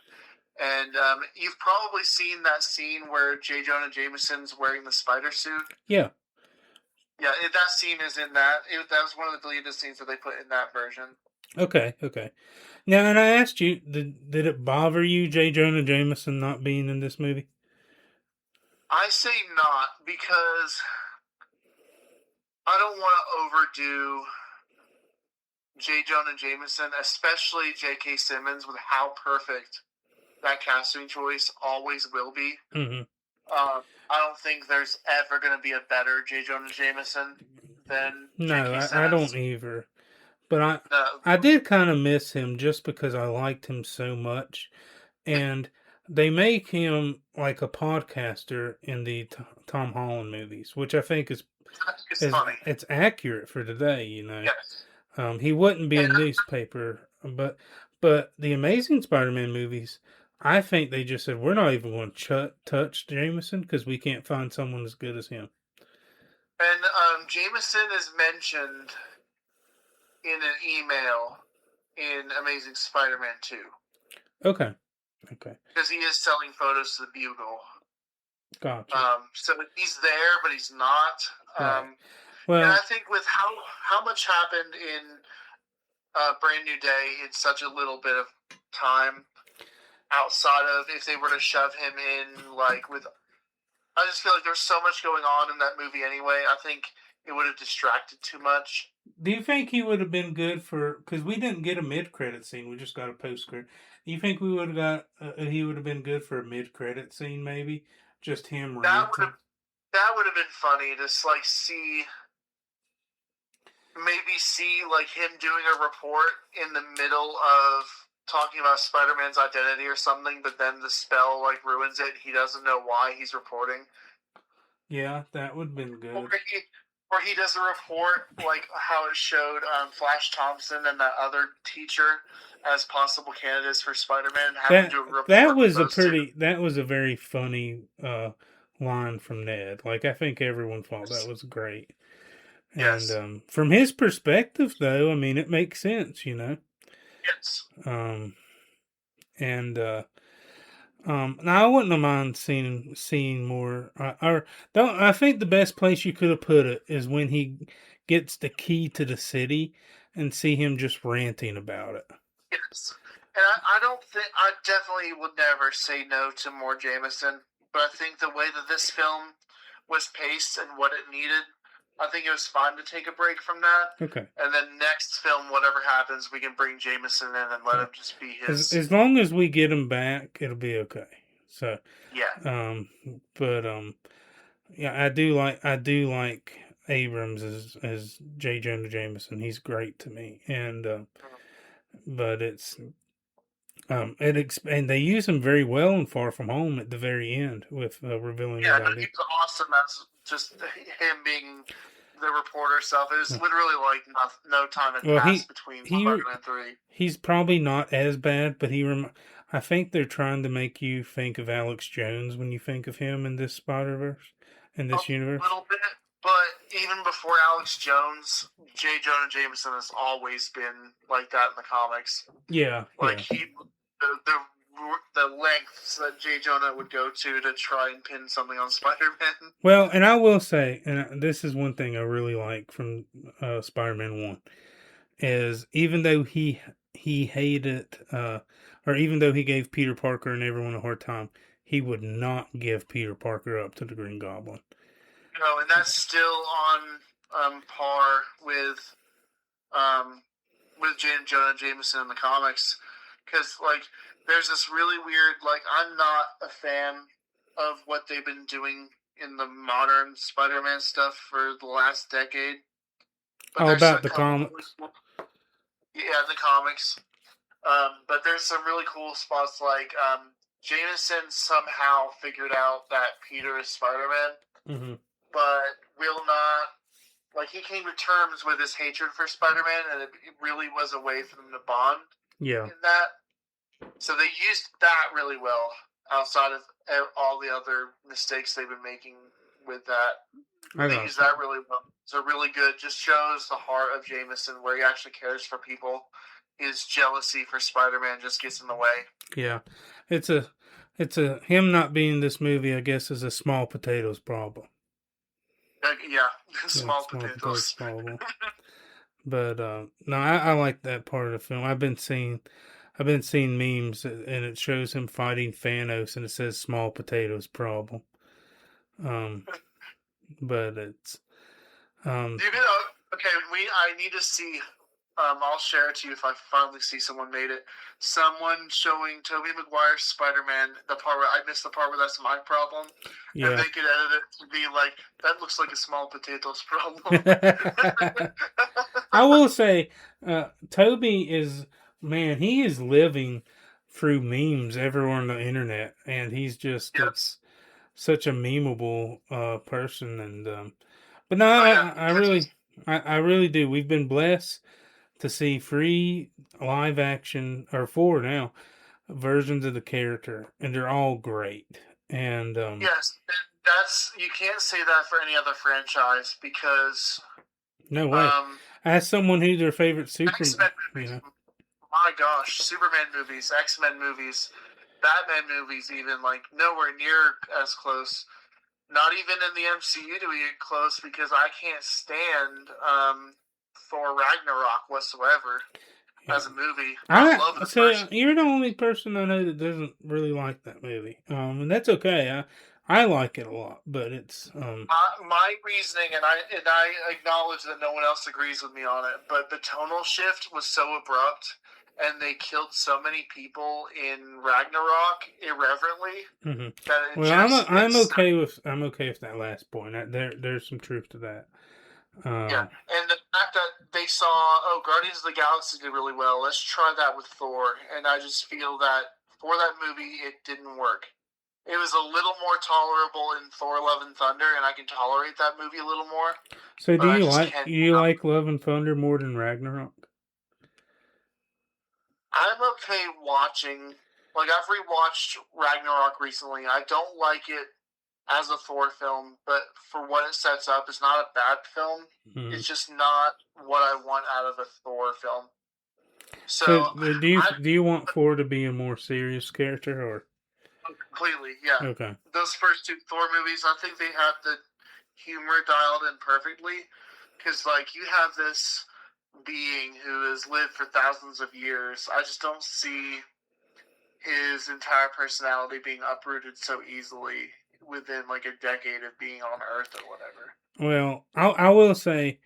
And you've probably seen that scene where J. Jonah Jameson's wearing the spider suit. Yeah. Yeah, that scene is in that. That was one of the deleted scenes that they put in that version. Okay. Now, and I asked you, did it bother you, J. Jonah Jameson, not being in this movie? I say not, because I don't want to overdo J. Jonah Jameson, especially J.K. Simmons, with how perfect that casting choice always will be. Mm-hmm. I don't think there's ever going to be a better J. Jonah Jameson than No, J.K. Simmons. I don't either. But No. I did kind of miss him just because I liked him so much. And they make him like a podcaster in the Tom Holland movies, which I think is funny. It's accurate for today, Yes. He wouldn't be a newspaper, but the Amazing Spider-Man movies, I think they just said, we're not even going to touch Jameson because we can't find someone as good as him. And Jameson is mentioned in an email in Amazing Spider-Man 2. Okay. Because he is selling photos to the Bugle. Gotcha. So he's there, but he's not. Right. Well, and I think with how much happened in Brand New Day in such a little bit of time, outside of if they were to shove him in, like, with... I just feel like there's so much going on in that movie anyway. I think it would have distracted too much. Do you think he would have been good for... Because we didn't get a mid-credit scene. We just got a post-credit. Do you think we would have got... he would have been good for a mid-credit scene, maybe? Just him ranting? That would have been funny to, like, see... Maybe see, like, him doing a report in the middle of talking about Spider-Man's identity or something, but then the spell, like, ruins it. He doesn't know why he's reporting. Yeah, that would have been good. Or he does a report, like how it showed Flash Thompson and that other teacher as possible candidates for Spider-Man. That was a very funny line from Ned. Like, I think everyone thought that was great. Yes. And from his perspective, though, I mean, it makes sense, Yes. Now I wouldn't mind seeing more. I think the best place you could have put it is when he gets the key to the city and see him just ranting about it. Yes, and I definitely would never say no to more Jameson, but I think the way that this film was paced and what it needed, I think it was fine to take a break from that. Okay. And then next film, whatever happens, we can bring Jameson in and let him just be his... As long as we get him back, it'll be okay. So... Yeah. Yeah, I do like Abrams as J. Jonah Jameson. He's great to me. And... but it's... and they use him very well in Far From Home at the very end with revealing his identity. He's awesome as just him being the reporter stuff. It was literally like no time had passed between Spider-Man 3. He's probably not as bad, but I think they're trying to make you think of Alex Jones when you think of him in this Spider-Verse, in this universe. A little bit, but even before Alex Jones, J. Jonah Jameson has always been like that in the comics. Yeah. Like, the lengths that J. Jonah would go to try and pin something on Spider-Man. Well, and I will say, and this is one thing I really like from Spider-Man 1, is even though he hated, or even though he gave Peter Parker and everyone a hard time, he would not give Peter Parker up to the Green Goblin. No, and that's still on par with J. Jonah Jameson in the comics. Because, like, there's this really weird, like, I'm not a fan of what they've been doing in the modern Spider-Man stuff for the last decade. But about the comics? Yeah, the comics. But there's some really cool spots, like, Jameson somehow figured out that Peter is Spider-Man, but will not... Like, he came to terms with his hatred for Spider-Man, and it really was a way for them to bond. Yeah. In that. So they used that really well, outside of all the other mistakes they've been making with that. They used that really well. So really good. Just shows the heart of Jameson, where he actually cares for people. His jealousy for Spider-Man just gets in the way. Yeah. It's a him not being in this movie, I guess, is a small potatoes problem. Yeah, small potatoes. But no, I like that part of the film. I've been seeing memes, and it shows him fighting Thanos, and it says "small potatoes problem." Um, but it's You know, okay, I need to see. I'll share it to you if I finally see someone made it. Someone showing Tobey Maguire's Spider-Man, the part where I missed the part where that's my problem, yeah. and they could edit it to be like, that looks like a small potatoes problem. I will say, Toby is, man, he is living through memes everywhere on the internet, and he's just Yep. it's such a memeable person, and but no, Oh, yeah. I really do. We've been blessed to see 3 live action, or 4 now, versions of the character, and they're all great. And Yes, that's, you can't say that for any other franchise because no way. As someone who's their favorite X-Men Superman, movies, my gosh, Superman movies, X-Men movies, Batman movies, even, like, nowhere near as close. Not even in the MCU do we get close because I can't stand Thor Ragnarok whatsoever as a movie. I love the first. You're the only person I know that doesn't really like that movie, and that's okay. I like it a lot, but it's my reasoning, and I acknowledge that no one else agrees with me on it, but the tonal shift was so abrupt, and they killed so many people in Ragnarok irreverently. Mm-hmm. Well, I'm okay with that last point. There's some truth to that. Yeah, and the fact that they saw, Guardians of the Galaxy did really well. Let's try that with Thor, and I just feel that for that movie, it didn't work. It was a little more tolerable in Thor: Love and Thunder, and I can tolerate that movie a little more. So do you like Love and Thunder more than Ragnarok? I'm okay watching. Like, I've rewatched Ragnarok recently. I don't like it as a Thor film, but for what it sets up, it's not a bad film. Mm-hmm. It's just not what I want out of a Thor film. So do you want Thor to be a more serious character, or? Completely, yeah. Okay. Those first 2 Thor movies, I think they have the humor dialed in perfectly. Because, like, you have this being who has lived for thousands of years. I just don't see his entire personality being uprooted so easily within, like, a decade of being on Earth or whatever. Well, I will say,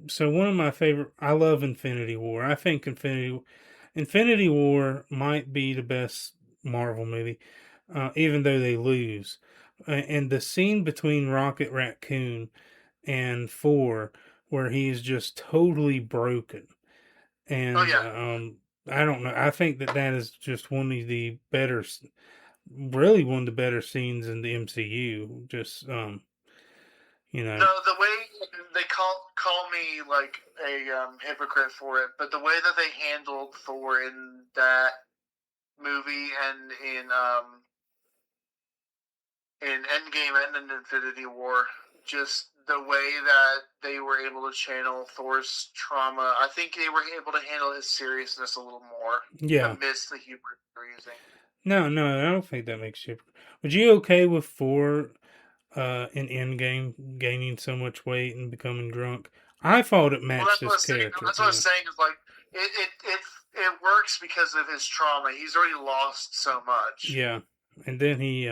so one of my favorite, I love Infinity War. I think Infinity War might be the best Marvel movie, even though they lose. And the scene between Rocket Raccoon and Thor, where he is just totally broken, and I don't know. I think that is just one of the better, really one of the better scenes in the MCU. Just you know. No, the way they call me like a hypocrite for it, but the way that they handled Thor in that movie and in Endgame and in Infinity War, just the way that they were able to channel Thor's trauma, I think they were able to handle his seriousness a little more. Yeah. Amidst the humor they were using. No, I don't think that makes you. Would you okay with Thor in Endgame gaining so much weight and becoming drunk? I thought it matched his character. That's what I was saying. Is like it works because of his trauma. He's already lost so much. Yeah, and then he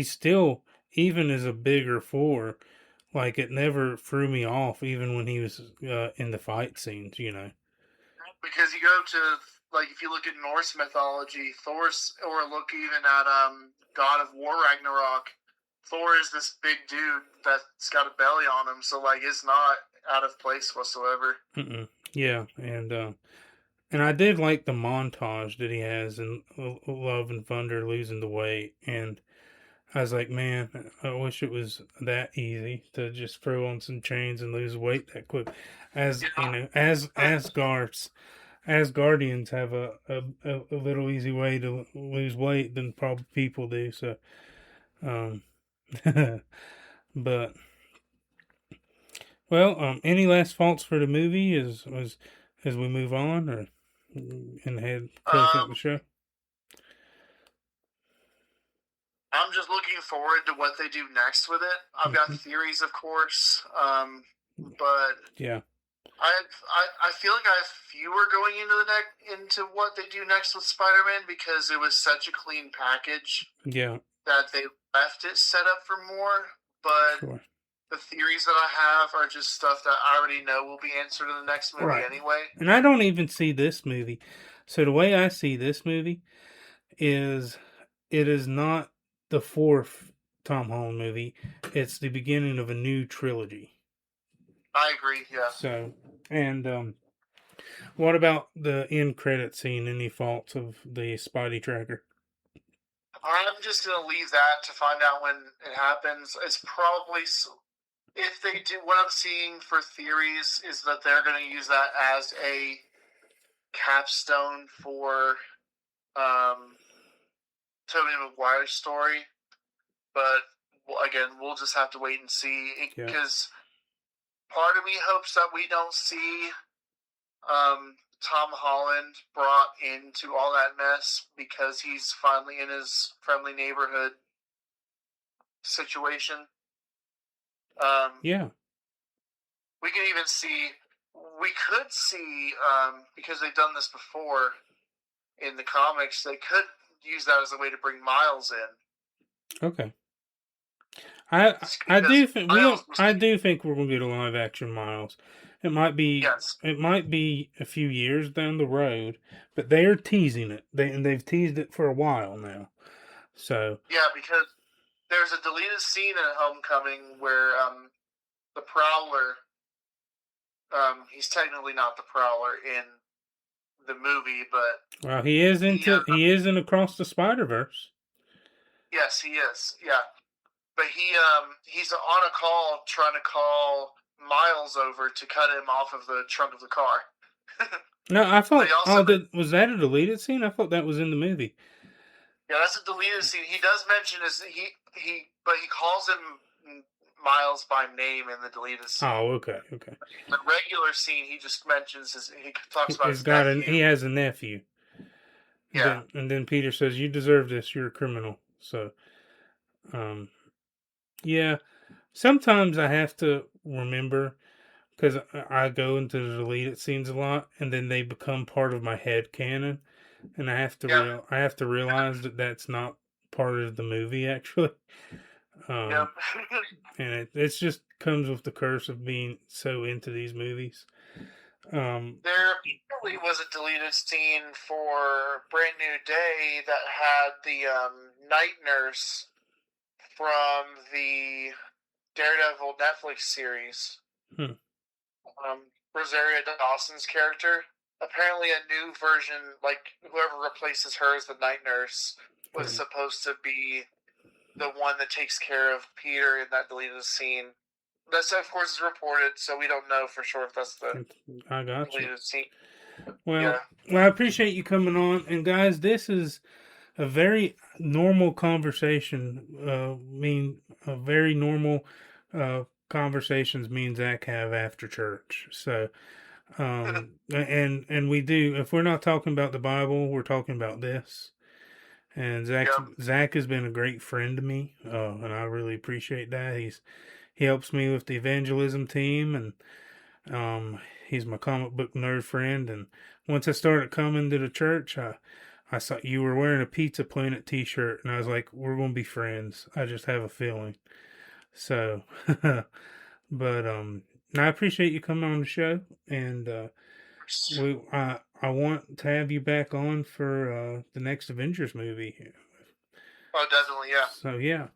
still, even as a bigger Thor, like, it never threw me off, even when he was in the fight scenes, you know. Because you go to, like, if you look at Norse mythology, Thor's, or look even at God of War Ragnarok, Thor is this big dude that's got a belly on him, so, like, it's not out of place whatsoever. Mm-mm. Yeah, and I did like the montage that he has in Love and Thunder losing the weight, and I was like, man, I wish it was that easy to just throw on some chains and lose weight that quick. As you know, as Asgardians have a little easy way to lose weight than probably people do. So, but well, any last thoughts for the movie as we move on, or and head close up the show? I'm just looking looking forward to what they do next with it. I've got theories, of course, but yeah, I feel like I have fewer going into what they do next with Spider-Man because it was such a clean package. Yeah. That they left it set up for more, but Sure. the theories that I have are just stuff that I already know will be answered in the next movie anyway. And I don't even see this movie. So the way I see this movie is it is not the fourth Tom Holland movie. It's the beginning of a new trilogy. I agree, yeah. So, and what about the end credit scene? Any faults of the Spidey tracker? I'm just going to leave that to find out when it happens. It's probably, if they do, what I'm seeing for theories is that they're going to use that as a capstone for Tobey Maguire's story. But, again, we'll just have to wait and see. Because part of me hopes that we don't see Tom Holland brought into all that mess because he's finally in his friendly neighborhood situation. Yeah. We could even see, because they've done this before in the comics, they could use that as a way to bring Miles in. Okay. I do think we're gonna get a live action Miles. It might be a few years down the road, but they are teasing it. They've teased it for a while now. So yeah, because there's a deleted scene in Homecoming where the Prowler, he's technically not the Prowler in the movie, but he is in Across the Spider-Verse. Yes, he is. Yeah, but he's on a call trying to call Miles over to cut him off of the trunk of the car. No, I thought. Was that a deleted scene? I thought that was in the movie. Yeah, that's a deleted scene. He does mention but he calls him Miles by name in the deleted scene. Oh, okay. The regular scene, he just mentions he talks about his nephew. He has a nephew. Yeah, and then Peter says, "You deserve this. You're a criminal." So, yeah. Sometimes I have to remember, because I go into the deleted scenes a lot, and then they become part of my head canon, and I have to realize that that's not part of the movie actually. And it's just comes with the curse of being so into these movies. There probably was a deleted scene for Brand New Day that had the night nurse from the Daredevil Netflix series. Rosario Dawson's character. Apparently a new version, like whoever replaces her as the night nurse, was supposed to be the one that takes care of Peter in that deleted scene. That's, of course, is reported, so we don't know for sure if that's the deleted scene. Well, I appreciate you coming on. And guys, this is a very normal conversation. Very normal conversations me and Zach have after church. So, and we do, if we're not talking about the Bible, we're talking about this. And Zach has been a great friend to me, and I really appreciate that. He helps me with the evangelism team, and he's my comic book nerd friend. And once I started coming to the church, I saw you were wearing a Pizza Planet t-shirt, and I was like, we're going to be friends. I just have a feeling. So, but I appreciate you coming on the show, and I want to have you back on for the next Avengers movie. Oh, definitely, yeah. So yeah,